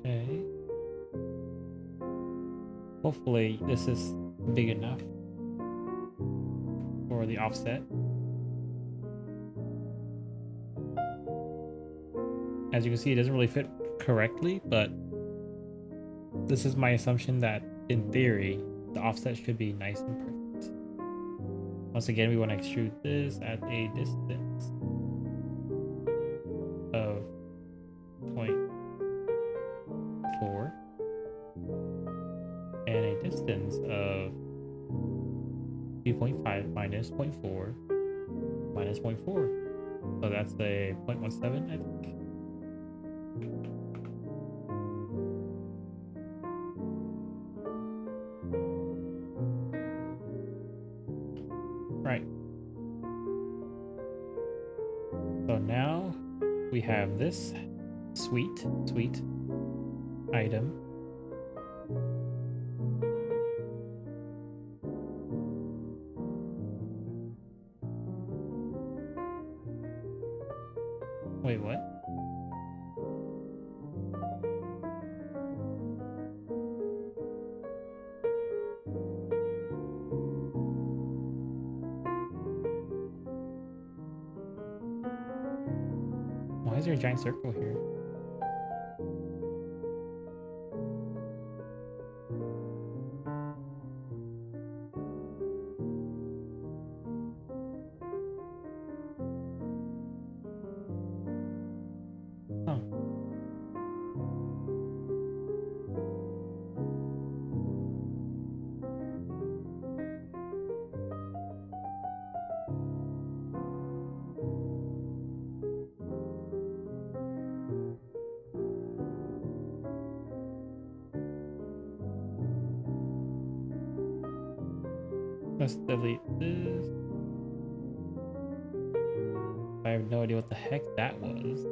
Okay. Hopefully this is big enough for the offset. As you can see, it doesn't really fit correctly, but this is my assumption that in theory, the offset should be nice and perfect. Once again, we want to extrude this at a distance of 0.4 and a distance of 2.5 minus 0.4 minus 0.4. So that's a 0.17, I think. Right. So now we have this sweet item. Wait, what? Why is there a giant circle here? Huh. Let's delete this. I have no idea what the heck that was.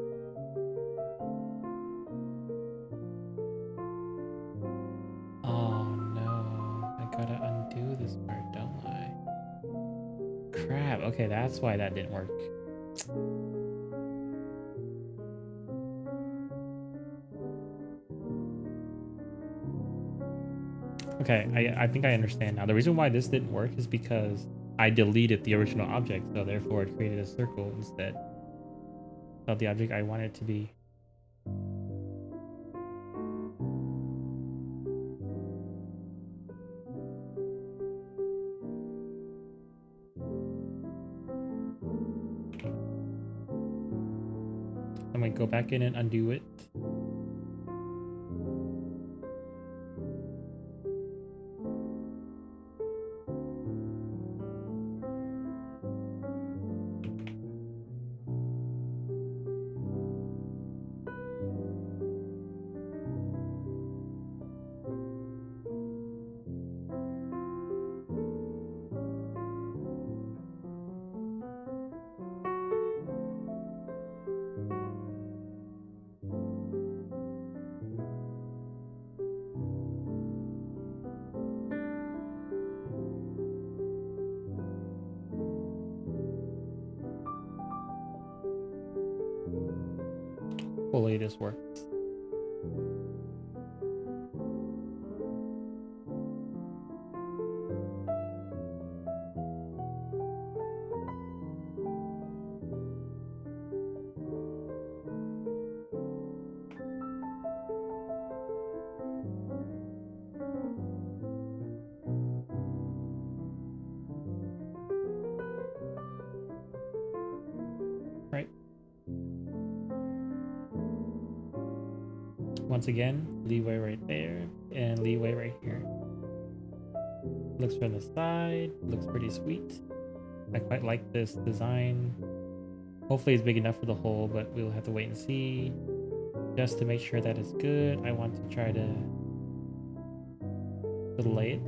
Oh no, I gotta undo this part, don't I? Crap, okay, that's why that didn't work. Okay, I think I understand now. The reason why this didn't work is because I deleted the original object, so therefore it created a circle instead of the object I wanted it to be. I'm gonna go back in and undo it. Hopefully this works. Right. Once again, leeway right there and leeway right here. Looks from the side, looks pretty sweet. I quite like this design. Hopefully it's big enough for the hole, but we'll have to wait and see. Just to make sure that it's good, I want to try to fillet it.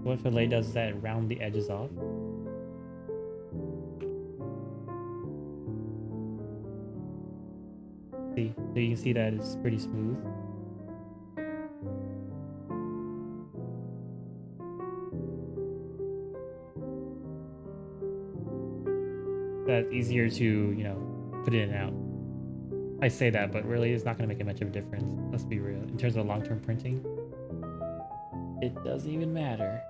What fillet does is that it round the edges off. See, so you can see that it's pretty smooth. That's easier to, you know, put in and out. I say that, but really it's not going to make much of a difference. Let's be real. In terms of long-term printing, it doesn't even matter.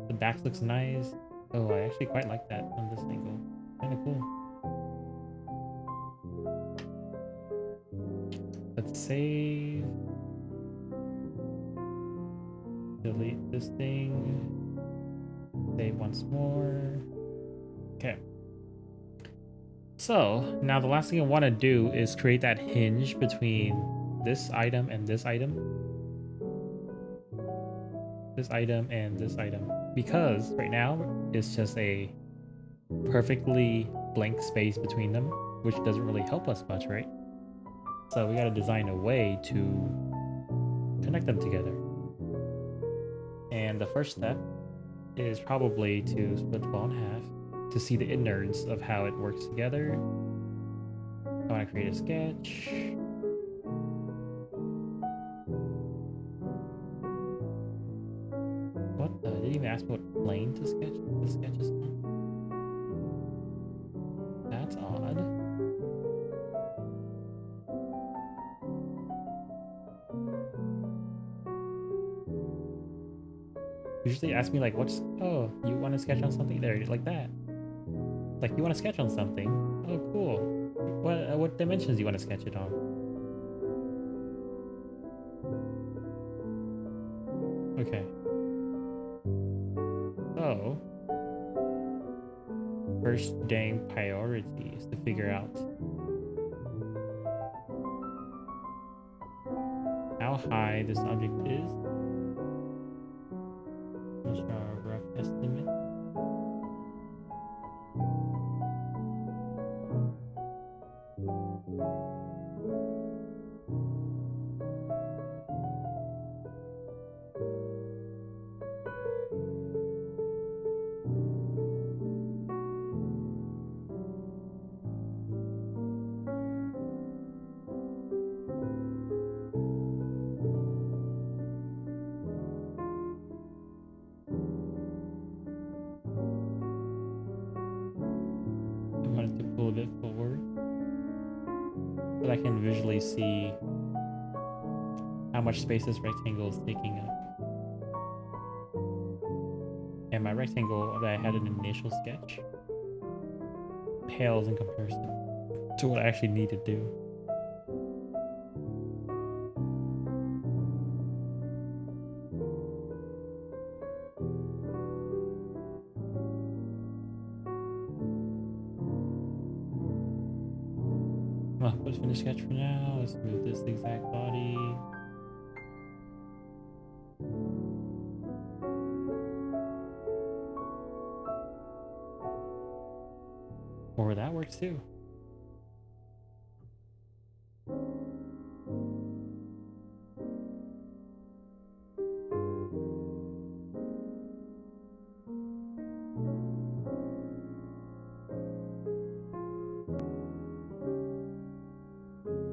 The back looks nice. Oh, I actually quite like that on this angle. Kind of cool. Let's save. Delete this thing. Save once more. Okay. So now the last thing I want to do is create that hinge between this item and this item. This item and this item. Because right now it's just a perfectly blank space between them, which doesn't really help us much, right? So we got to design a way to connect them together. And the first step is probably to split the ball in half to see the innards of how it works together. I want to create a sketch. What the? I didn't even ask what plane to sketch the sketches on. That's odd. Usually ask me like, what's, oh, you want to sketch on something there, like that. Like, you want to sketch on something? Oh, cool. What dimensions do you want to sketch it on? Okay. So, first dang priority is to figure out how high this object is. Let's draw a rough estimate. I can visually see how much space this rectangle is taking up. And my rectangle that I had in the initial sketch pales in comparison to what I actually need to do. Let's finish sketch for now. Let's move this exact body. Or that works too.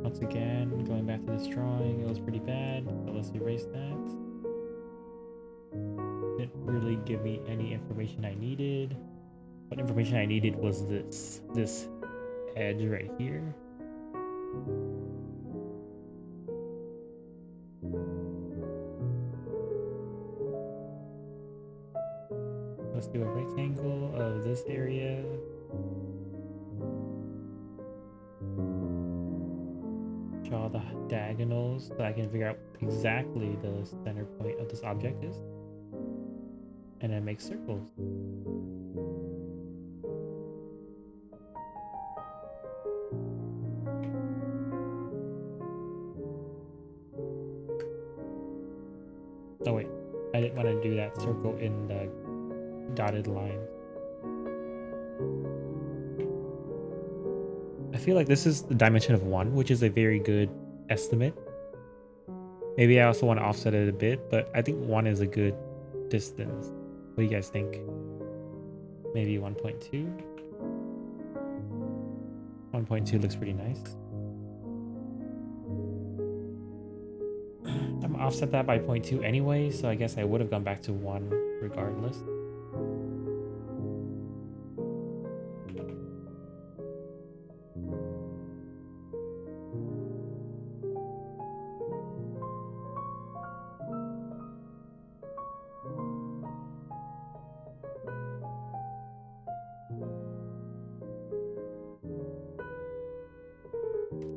Once again, going back to this drawing, it was pretty bad, so let's erase that. Didn't really give me any information I needed. What information I needed was this edge right here. Let's do a rectangle of this area. Draw the diagonals so I can figure out exactly the center point of this object is. And then make circles. Oh wait, I didn't want to do that circle in the dotted lines. I feel like this is the dimension of 1, which is a very good estimate. Maybe I also want to offset it a bit, but I think 1 is a good distance. What do you guys think? Maybe 1.2? 1.2 looks pretty nice. I'm gonna offset that by 0.2 anyway, so I guess I would have gone back to 1 regardless.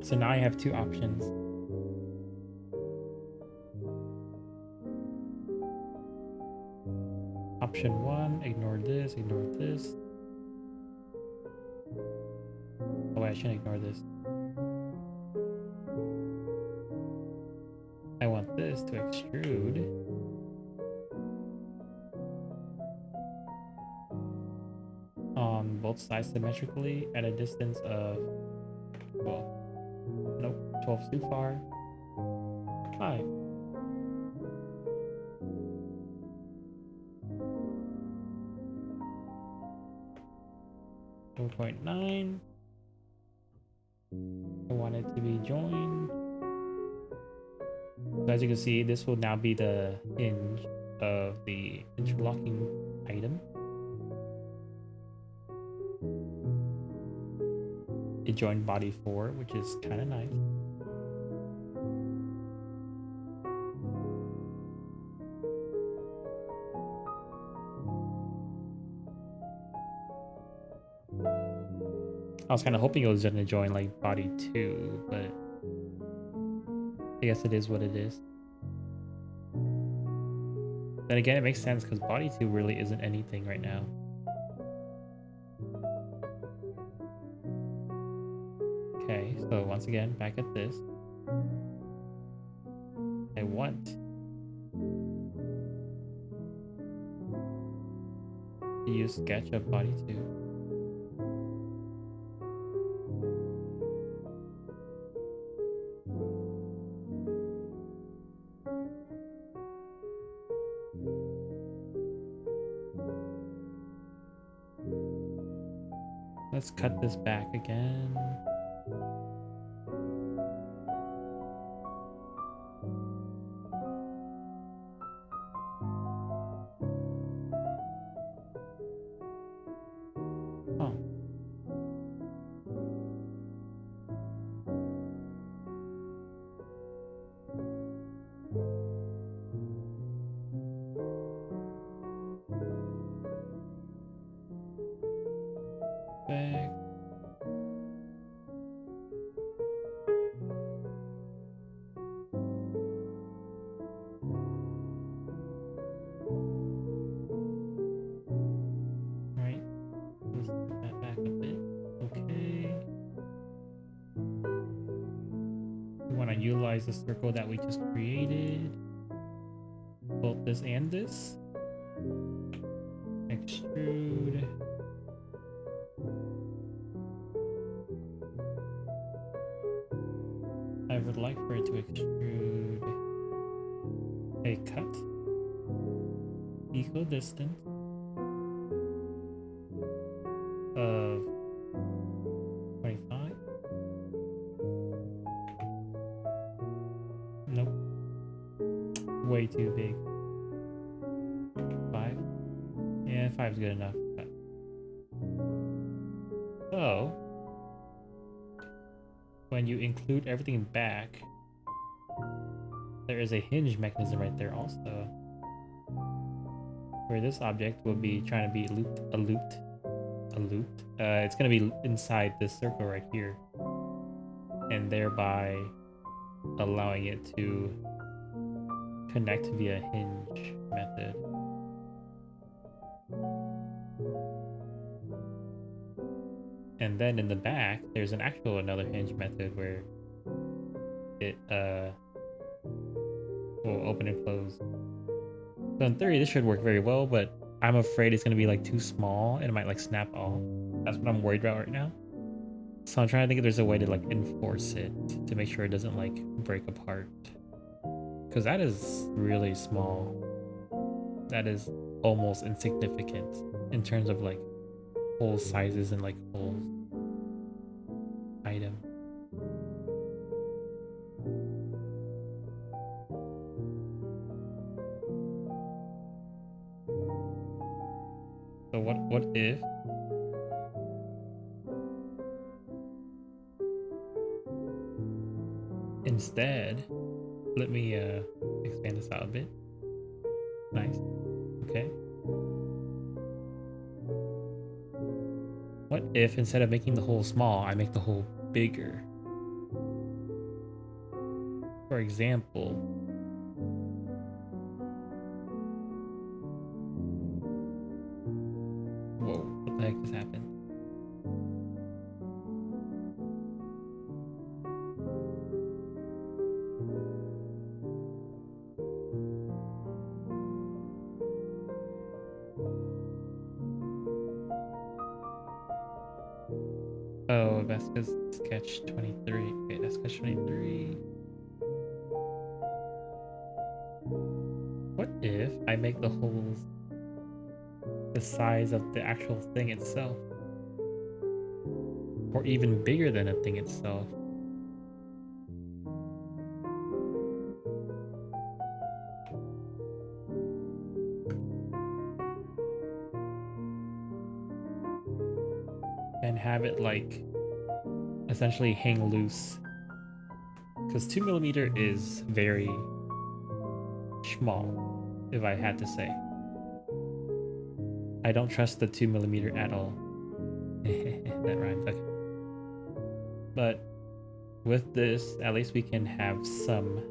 So now I have 2 options. Option 1, ignore this, ignore this. Oh wait, I shouldn't ignore this. I want this to extrude. On both sides symmetrically at a distance of, well, nope, 12 is too far. 5. 4.9. I want it to be joined. So as you can see, this will now be the hinge of the interlocking item. It joined body 4, which is kind of nice. I was kind of hoping it was going to join like body 2, but I guess it is what it is. Then again, it makes sense because body 2 really isn't anything right now. Okay, so once again, back at this. I want to use sketch of body 2. Let's cut this back again. Oh. and utilize the circle that we just created. Both this and this. Extrude. I would like for it to extrude a cut equal distance of 25. Nope. Way too big. 5. Yeah, 5 is good enough. So, when you include everything back, there is a hinge mechanism right there also, where this object will be trying to be looped. It's going to be inside this circle right here, and thereby allowing it to connect via hinge method. And then in the back, there's another hinge method where it will open and close. So in theory, this should work very well, but I'm afraid it's gonna be like too small and it might like snap off. That's what I'm worried about right now. So I'm trying to think if there's a way to like enforce it to make sure it doesn't like break apart. Because that is really small. That is almost insignificant in terms of like hole sizes and like holes. Item. So what if instead, let me expand this out a bit. Nice. Okay. What if instead of making the hole small, I make the hole bigger? For example, whoa, what the heck just happened? Oh, that's because sketch 23. Okay, that's sketch 23. What if I make the holes the size of the actual thing itself? Or even bigger than a thing itself? And have it like essentially hang loose. Because 2mm is very small, if I had to say. I don't trust the 2mm at all. That rhymes. Okay. But with this, at least we can have some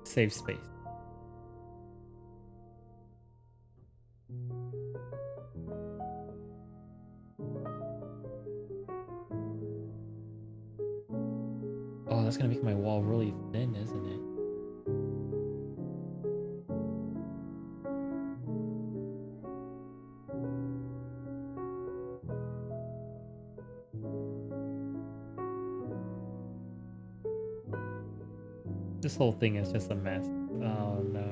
safe space. Oh, that's gonna make my wall really thin, isn't it? This whole thing is just a mess. Oh no.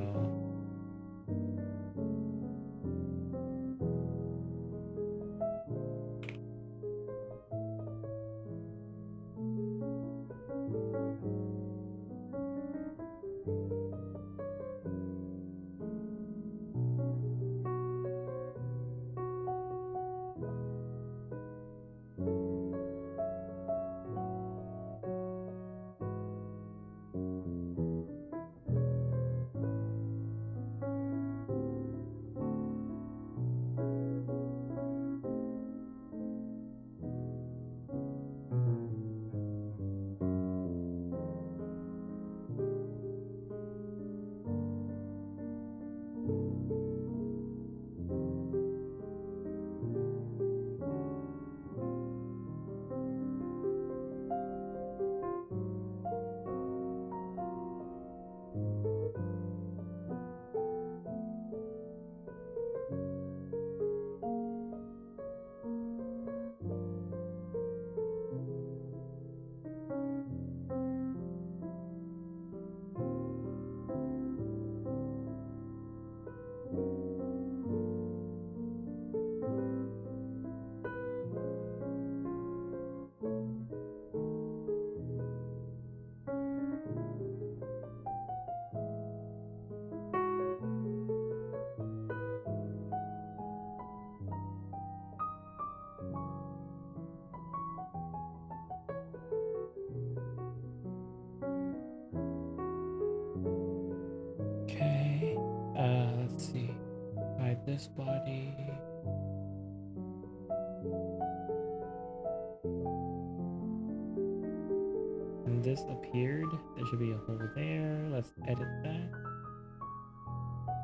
this body. And this appeared. There should be a hole there. Let's edit that.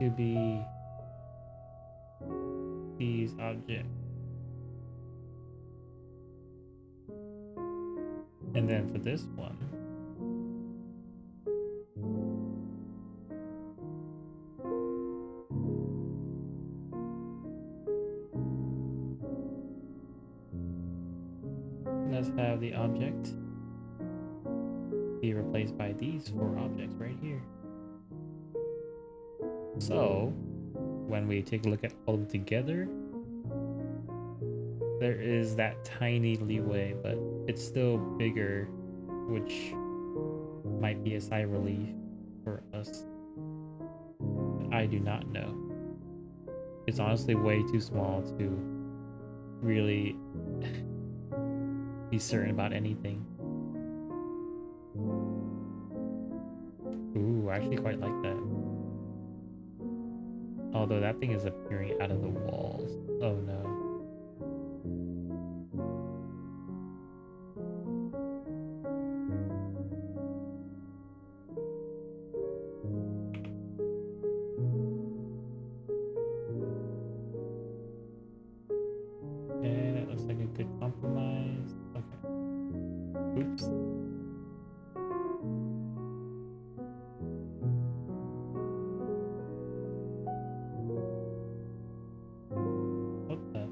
To be these objects. And then for this one, let's have the object be replaced by these 4 objects right here. So when we take a look at all of them together, there is that tiny leeway, but it's still bigger, which might be a sigh of relief for us. I do not know. It's honestly way too small to really be certain about anything. Ooh, I actually quite like that. Although that thing is appearing out of the walls. Oh no. Okay, that looks like a good compromise. Okay. Oops. What the?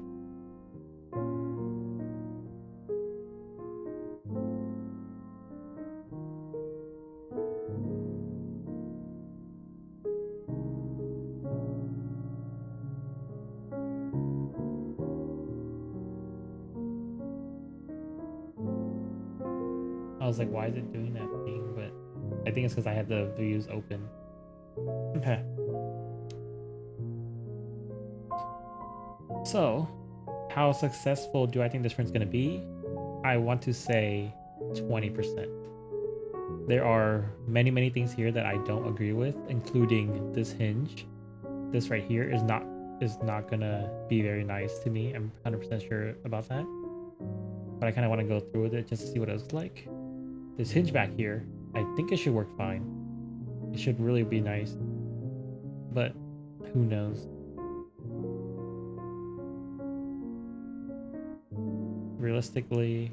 I was like, why is it doing that thing? But I think it's because I had the views open. Okay. So, how successful do I think this print's gonna be? I want to say 20%. There are many things here that I don't agree with, including this hinge. This right here is not gonna be very nice to me. I'm 100% sure about that. But I kind of want to go through with it just to see what it looks like. This hinge back here, I think it should work fine. It should really be nice. But who knows? Realistically,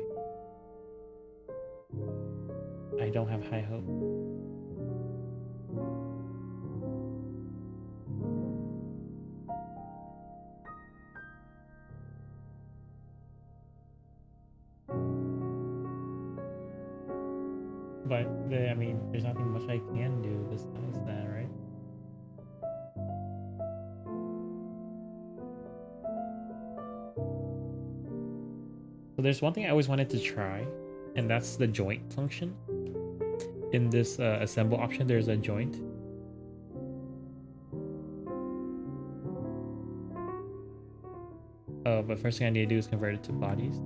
I don't have high hope. But I mean, there's nothing much I can do besides that, right? So there's one thing I always wanted to try, and that's the joint function. In this assemble option, there's a joint. But first thing I need to do is convert it to bodies.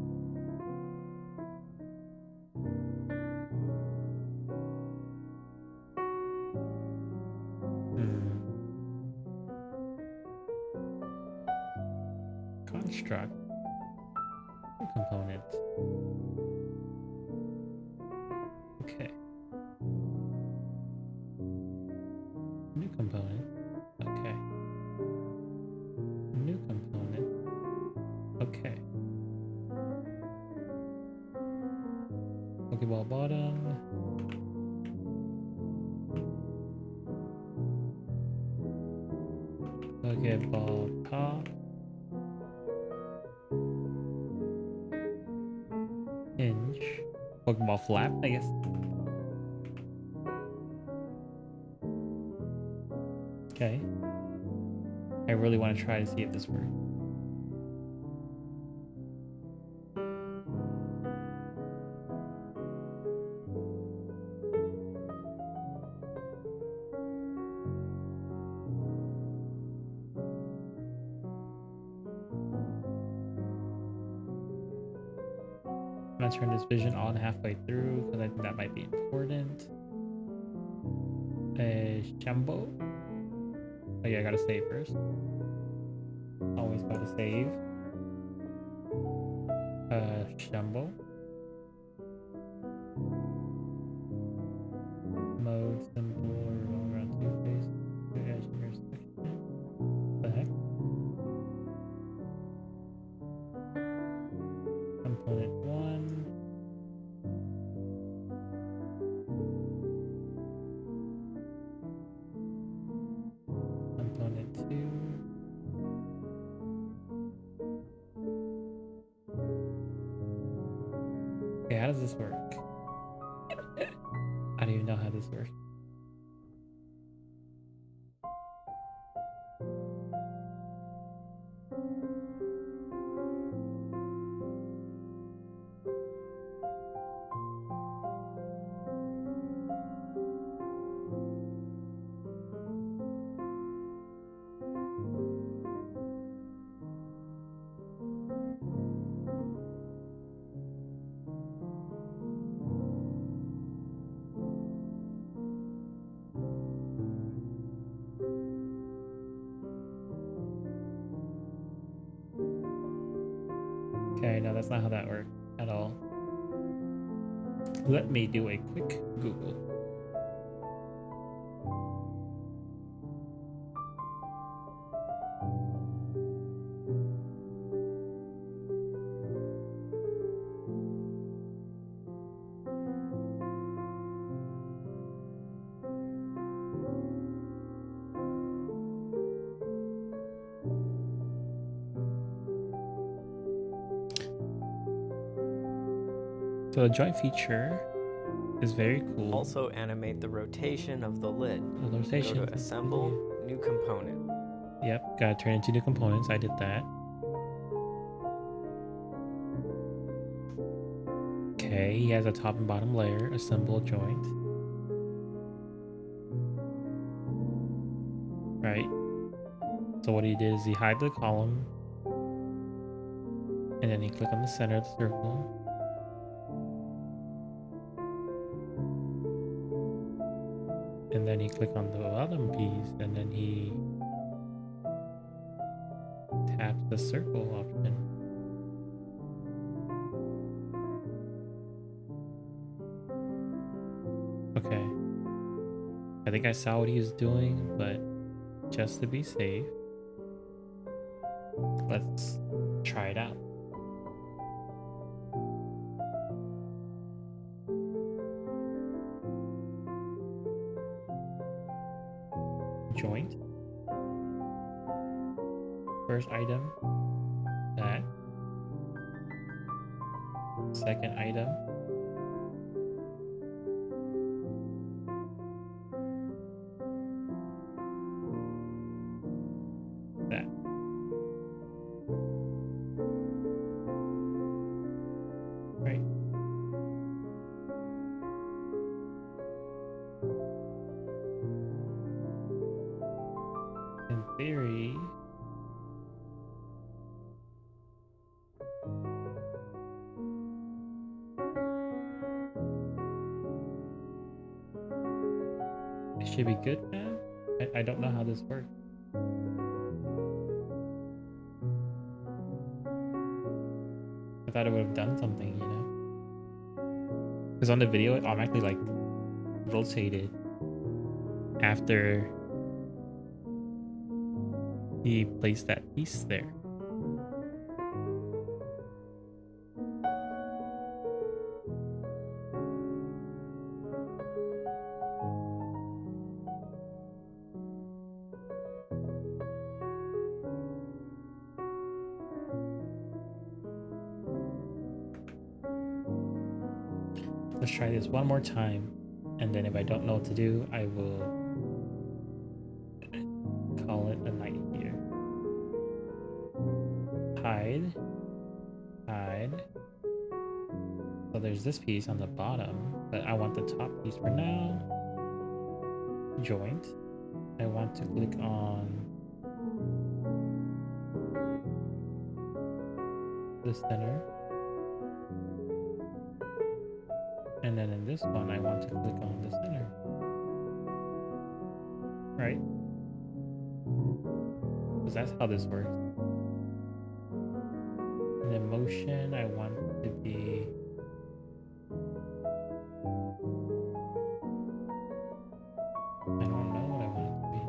Construct. Component. Okay. New component. Okay. New component. Okay. Pokeball bottom. Pokeball top. Hinge. Pokeball flap, I guess. Okay. I really want to try to see if this works. I'm gonna turn this vision on halfway through because I think that might be important. Shambo. Oh yeah, I gotta save first. Always gotta save. Shumble. Mode, simple, or roll around two face, two edge intersection. The heck? Component 1. Component 2. Okay, how does this work? I don't even know how this works. Okay, no, that's not how that works at all. Let me do a quick Google. So the joint feature is very cool. Also animate the rotation of the lid. The rotation. Go to Assemble, New Component. Yep, gotta turn into new components. I did that. Okay, he has a top and bottom layer, assemble joint. Right. So what he did is he hide the column, and then he click on the center of the circle. And then he click on the bottom piece, and then he taps the circle option. Okay. I think I saw what he was doing, but just to be safe, let's try it out. Joint. First item, that. Second item, that. Right. In theory, it should be good now. I don't know how this works. I thought it would have done something, you know? Because on the video, it automatically like rotated after he placed that piece there. Let's try this one more time, and then if I don't know what to do, I will call it a night here. Hide. Hide. So there's this piece on the bottom, but I want the top piece for now. Joint. I want to click on the center. And then in this one, I want to click on the center. Right? Because that's how this works. And then motion, I want to be. I don't know what I want it to be.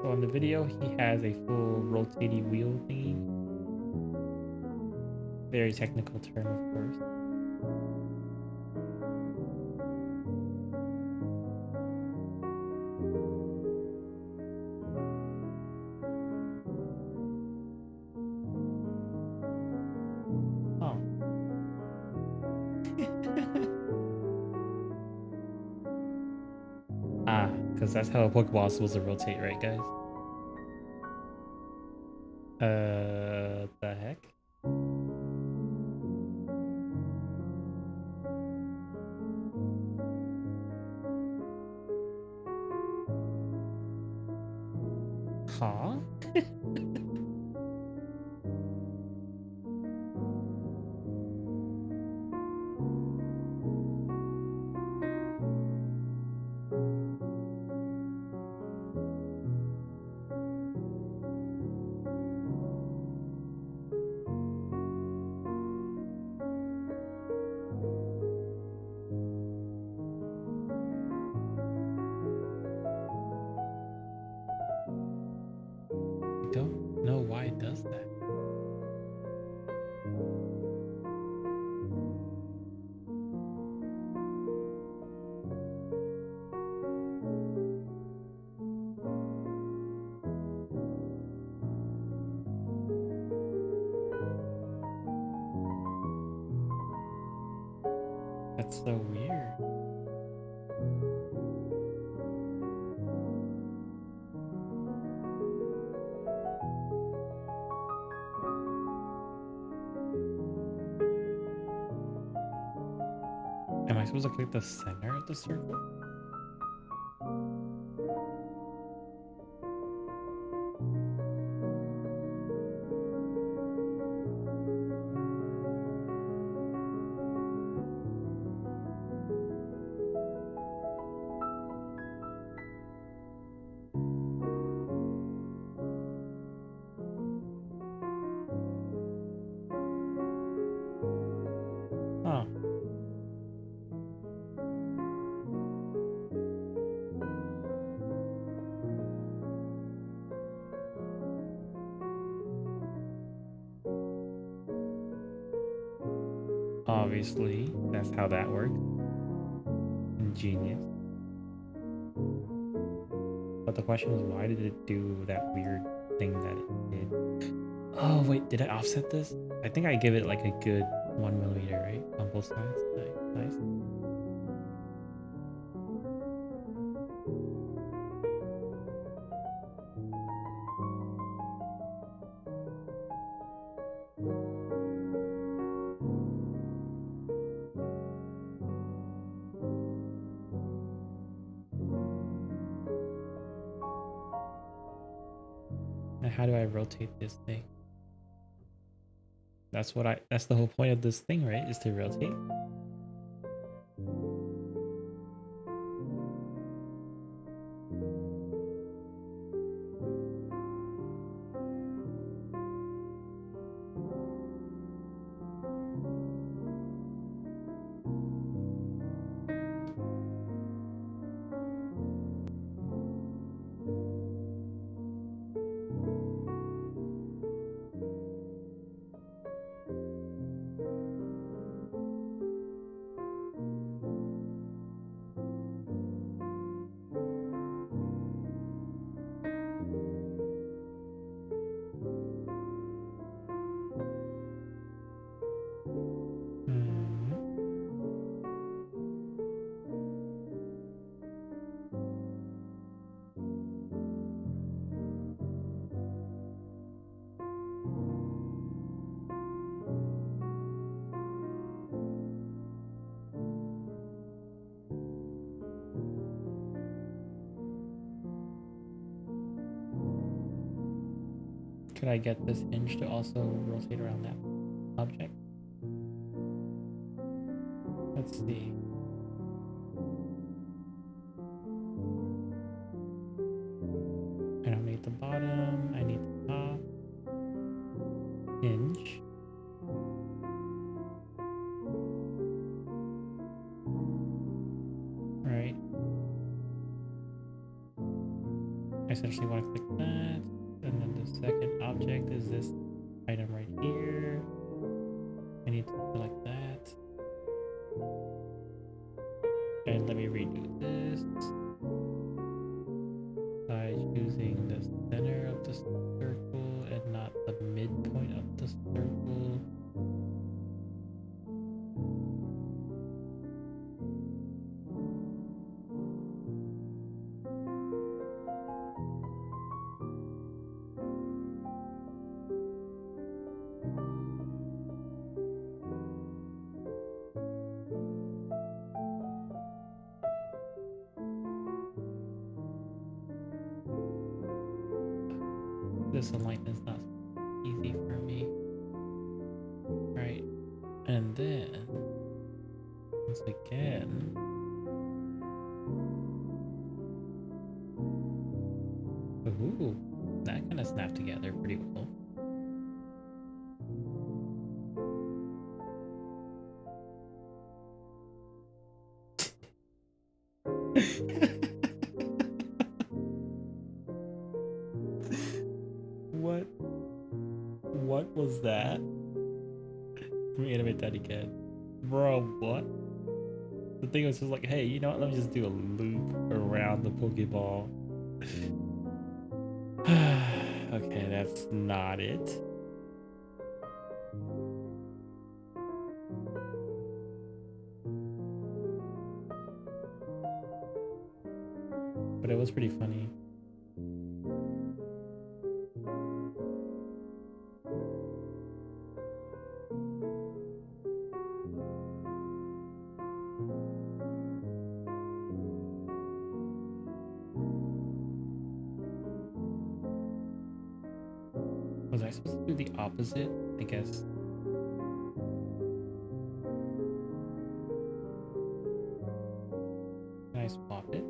So on the video, he has a full rotating wheel thingy. Very technical term, of course. Oh. Ah, because that's how a Pokeball is supposed to rotate, right, guys? The heck? Huh? I don't know why it does that. That's so weird. Am I supposed to click the center of the circle? Oh. Obviously, that's how that works. Ingenious. But the question is, why did it do that weird thing that it did? Oh, wait, did I offset this? I think I give it like a good 1 millimeter, right? On both sides. Nice. Now how do I rotate this thing? That's the whole point of this thing, right? Is to rotate. Could I get this hinge to also rotate around that object? Let's see. I don't need the bottom, I need the top. Hinge. Right. I essentially want to click that. And then the second object is this item right here. I need to select that. And let me redo this by choosing the center of the circle and not the midpoint of the circle. This alignment is not easy for me. Right. And then, once again, ooh, that kind of snapped together pretty well. What was that? Let me animate that again. Bro, what? The thing was just like, hey, you know what? Let me just do a loop around the Pokeball. Okay, that's not it. But it was pretty funny. Was I supposed to do the opposite? I guess. Can I swap it?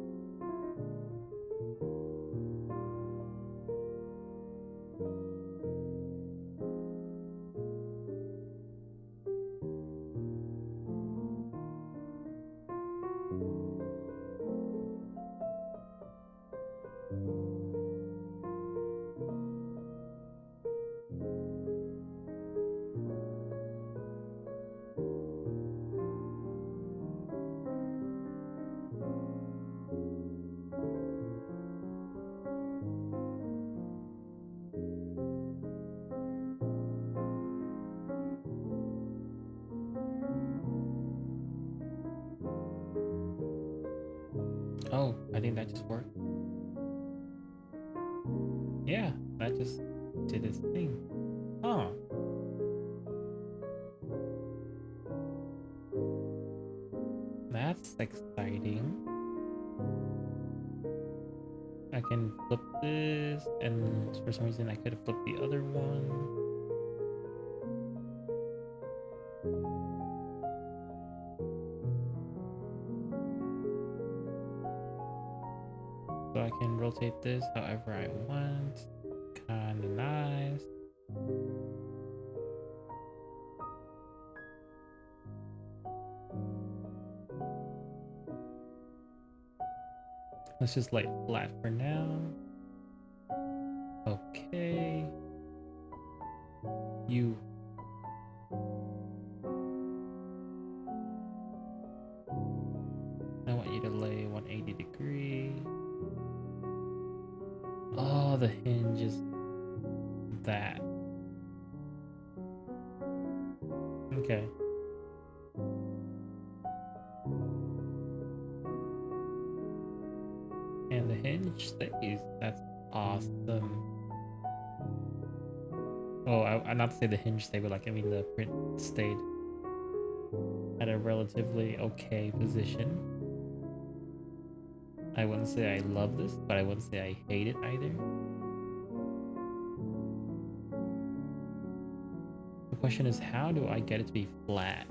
Oh, I think that just worked. Yeah, that just did its thing. Huh. That's exciting. I can flip this, and for some reason I could have flipped the other one. So I can rotate this however I want. Kinda nice. Let's just lay it flat for now. Okay. You. I want you to lay 180 degree. Oh, the hinge is that. Okay. And the hinge stays. That's awesome. Oh, I not to say the hinge stayed, but like I mean the print stayed at a relatively okay position. I wouldn't say I love this, but I wouldn't say I hate it either. The question is, how do I get it to be flat?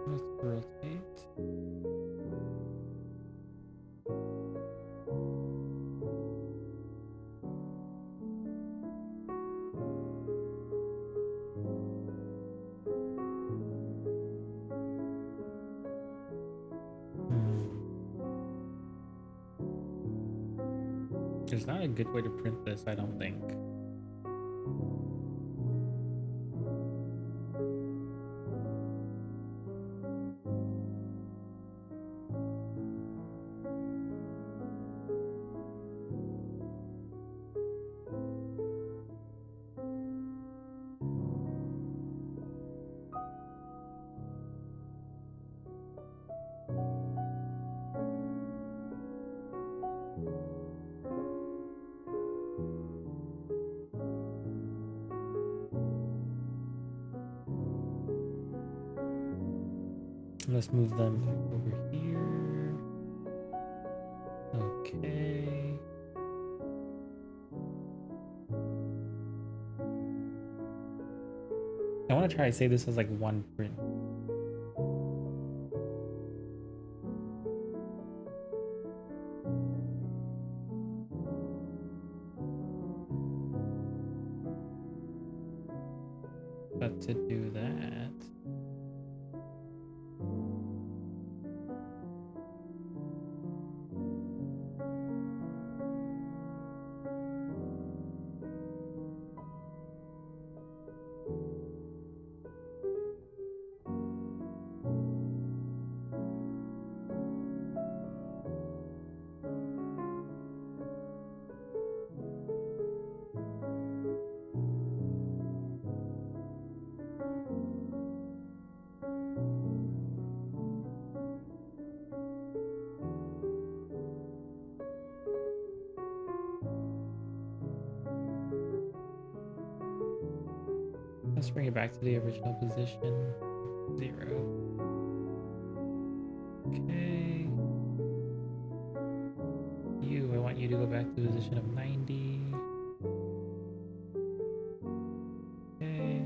Let's rotate. There's not a good way to print this, I don't think. Let's move them back over here. Okay. I want to try to save this as like one print. But to do that, let's bring it back to the original position. 0. Okay. I want you to go back to the position of 90. Okay.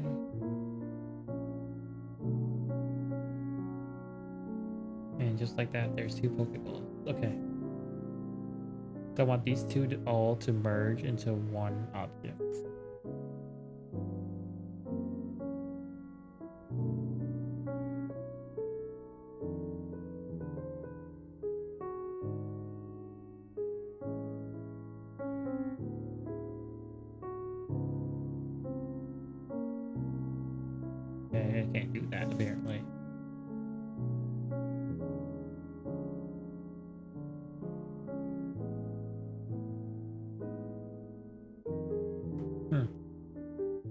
And just like that, there's 2 Pokeballs. Okay. So I want these two all to merge into one object. Okay, I can't do that apparently.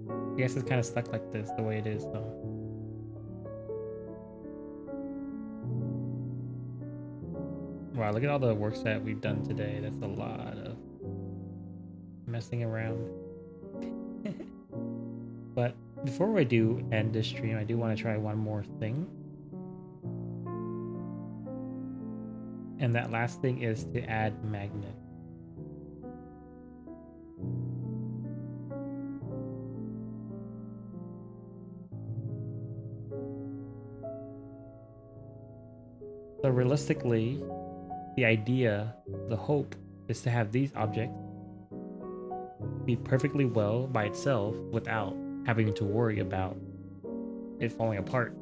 I guess it's kind of stuck like this, the way it is, though. Wow, look at all the works that we've done today. That's a lot of messing around. But before I do end this stream, I do want to try one more thing. And that last thing is to add magnet. So realistically, the idea, the hope, is to have these objects be perfectly well by itself without having to worry about it falling apart.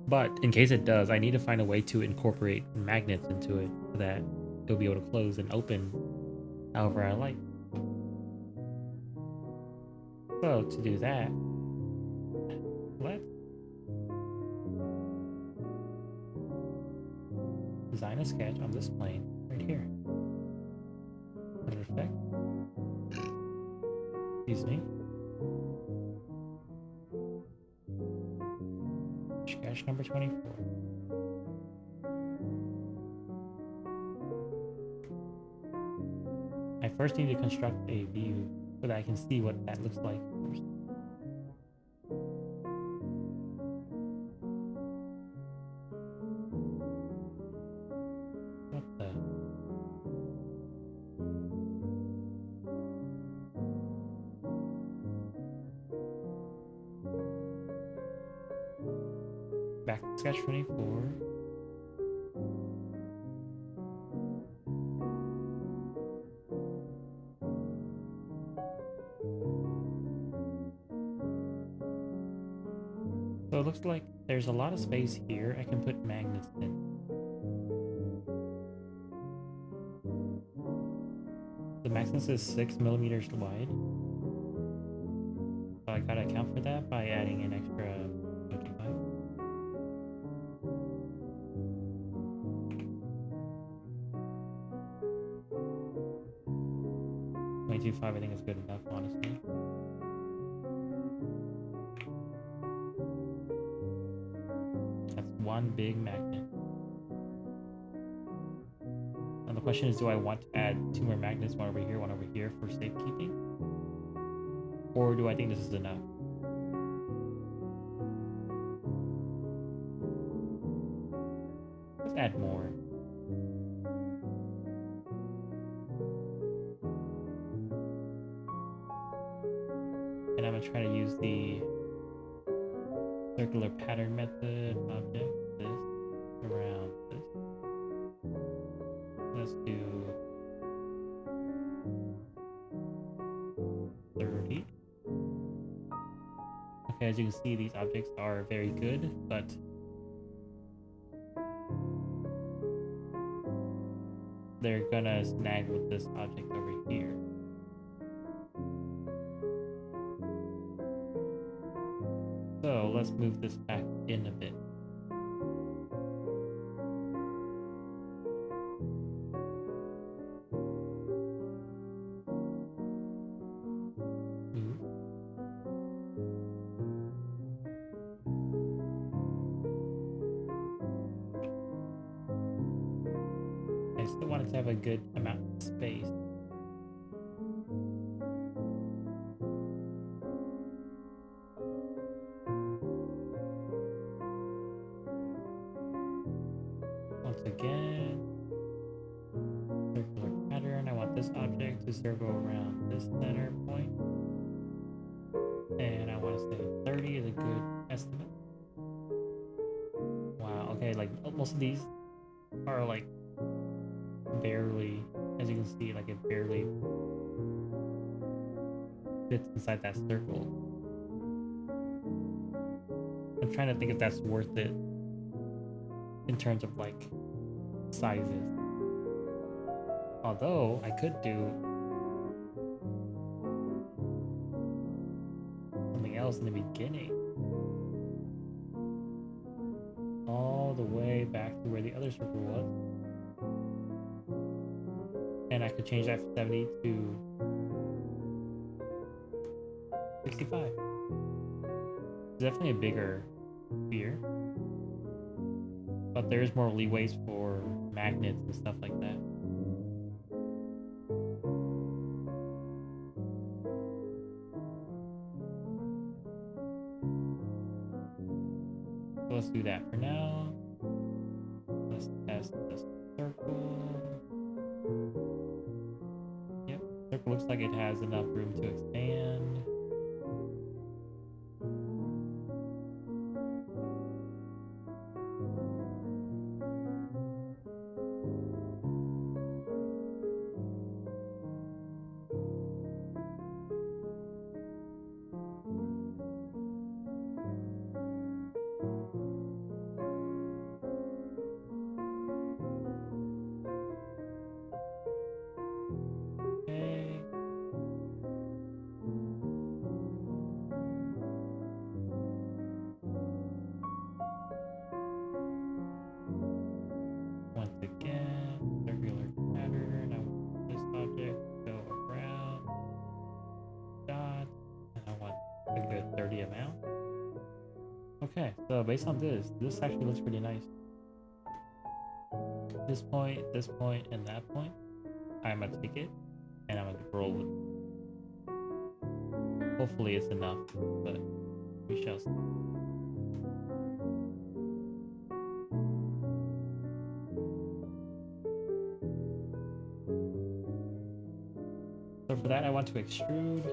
But in case it does, I need to find a way to incorporate magnets into it so that it'll be able to close and open however I like. So to do that, let's design a sketch on this plane right here. Perfect. Excuse me. Sketch number 24. I first need to construct a view so that I can see what that looks like first. What the? Back to sketch 24. So it looks like there's a lot of space here. I can put magnets in. The maximum is 6 millimeters wide. So I gotta account for that by adding an extra 25. 22.5 I think is good enough, honestly. That's one big magnet. And the question is, do I want to add 2 more magnets, one over here for safekeeping? Or do I think this is enough? Let's add more. And I'm gonna try to use the circular pattern method object, this, around this. Let's do 30. Okay, as you can see, these objects are very good, but they're gonna snag with this object over here. So let's move this back in a bit. I still want it to have a good amount of space. Once again, circular pattern. I want this object to circle around this center point. And I want to say 30 is a good estimate. Wow, okay, like most of these are like barely, as you can see, like it barely fits inside that circle. I'm trying to think if that's worth it in terms of like sizes. Although I could do something else in the beginning. All the way back to where the other circle was. And I could change that from 70 to 65. It's definitely a bigger sphere. But there's more leeways for magnets and stuff like that. So let's do that for now. Let's test the circle. Yep, circle looks like it has enough room to expand. Okay, so based on this actually looks pretty nice. This point, and that point, I'm gonna take it, and I'm gonna roll with. Hopefully it's enough, but we shall see. So for that, I want to extrude.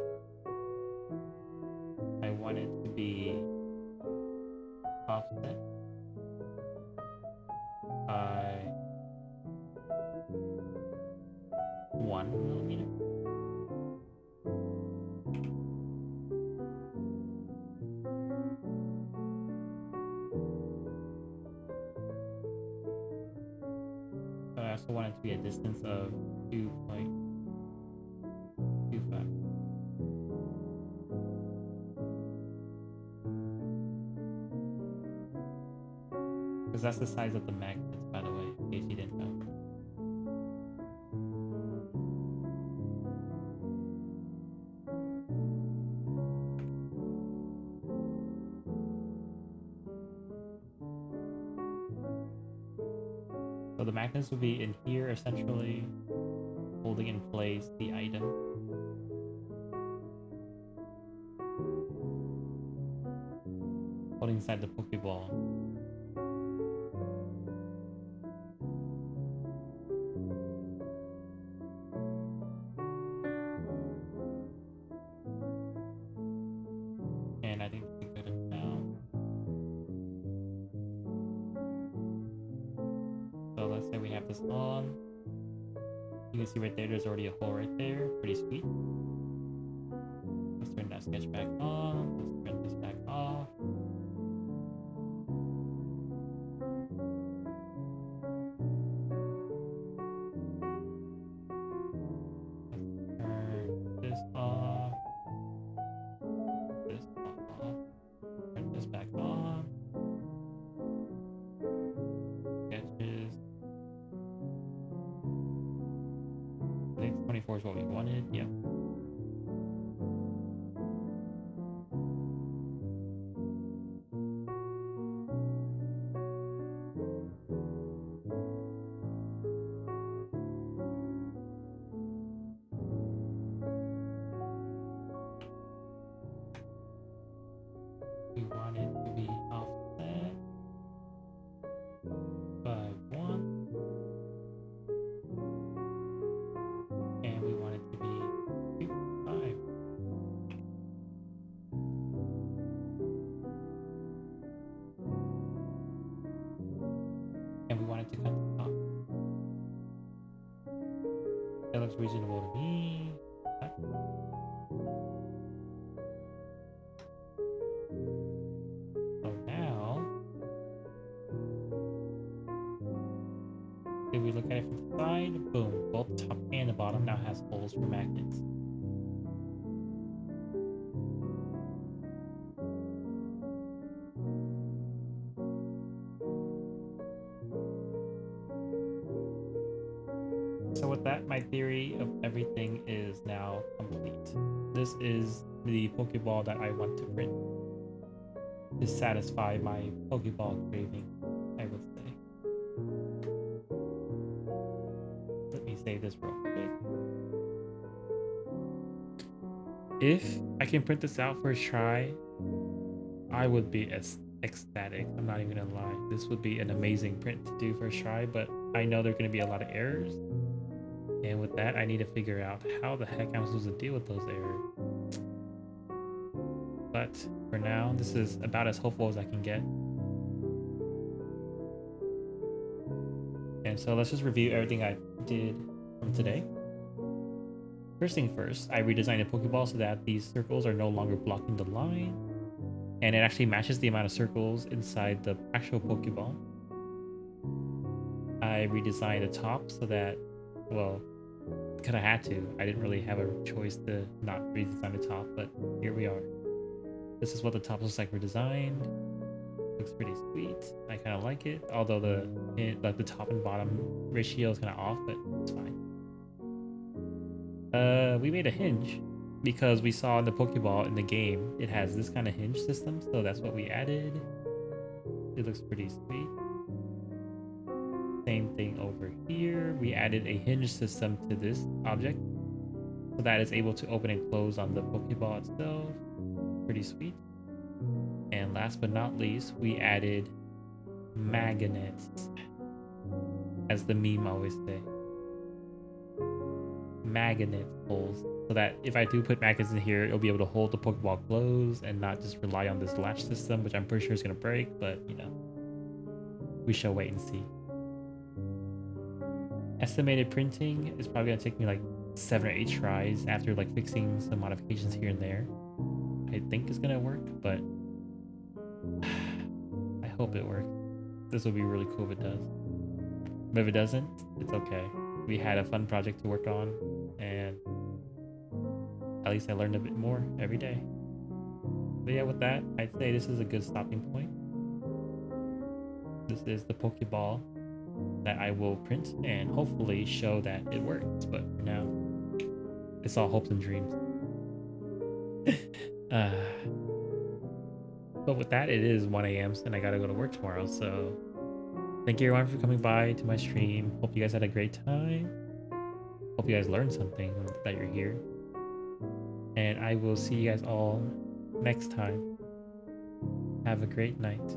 I want it to be offset by 1 millimeter. But I also want it to be a distance of 2.25. Because that's the size of the magnets, by the way, in case you didn't know. So the magnets will be in here, essentially holding in place the item. Holding inside the Pokeball. And I think we got it now. So let's say we have this on. You can see right there, there's already a hole right there. Pretty sweet. Let's turn that sketch back on. Let's turn this back off. Let's turn this off. This off. Turn this back on. Sketches. I think 24 is what we wanted. Yeah. We want it to be offset by 1. And we want it to be 2.5. And we want it to cut the top. That looks reasonable to me. Cut. So now, if we look at it from the side, boom, both the top and the bottom now has holes for magnets. So with that, my theory of everything is now complete. This is the Pokeball that I want to print to satisfy my Pokeball craving, I would say. Let me save this real quick. If I can print this out first try, I would be ecstatic. I'm not even gonna lie. This would be an amazing print to do first try, but I know there are gonna be a lot of errors. And with that, I need to figure out how the heck I'm supposed to deal with those errors. But for now, this is about as hopeful as I can get. And so let's just review everything I did from today. First thing first, I redesigned the Pokeball so that these circles are no longer blocking the line. And it actually matches the amount of circles inside the actual Pokeball. I redesigned the top so that, well, because I had to. I didn't really have a choice to not redesign the top, but here we are. This is what the top looks like redesigned. Looks pretty sweet. I kind of like it, although the top and bottom ratio is kind of off, but it's fine. We made a hinge because we saw in the Pokeball in the game it has this kind of hinge system, so that's what we added. It looks pretty sweet. Same thing over here. We added a hinge system to this object, so that is able to open and close on the Pokeball itself. Pretty sweet. And last but not least, we added magnets, as the meme always say. Magnet holes, so that if I do put magnets in here, it'll be able to hold the Pokeball closed and not just rely on this latch system, which I'm pretty sure is going to break, but you know, we shall wait and see. Estimated printing is probably going to take me like 7 or 8 tries after like fixing some modifications here and there. I think it's going to work, but I hope it works. This will be really cool if it does. But if it doesn't, it's okay. We had a fun project to work on, and at least I learned a bit more every day. But yeah, with that, I'd say this is a good stopping point. This is the Pokeball that I will print and hopefully show that it works. But for now, it's all hopes and dreams. But with that, it is 1 a.m. and I gotta go to work tomorrow. So thank you everyone for coming by to my stream. Hope you guys had a great time. Hope you guys learned something that you're here. And I will see you guys all next time. Have a great night.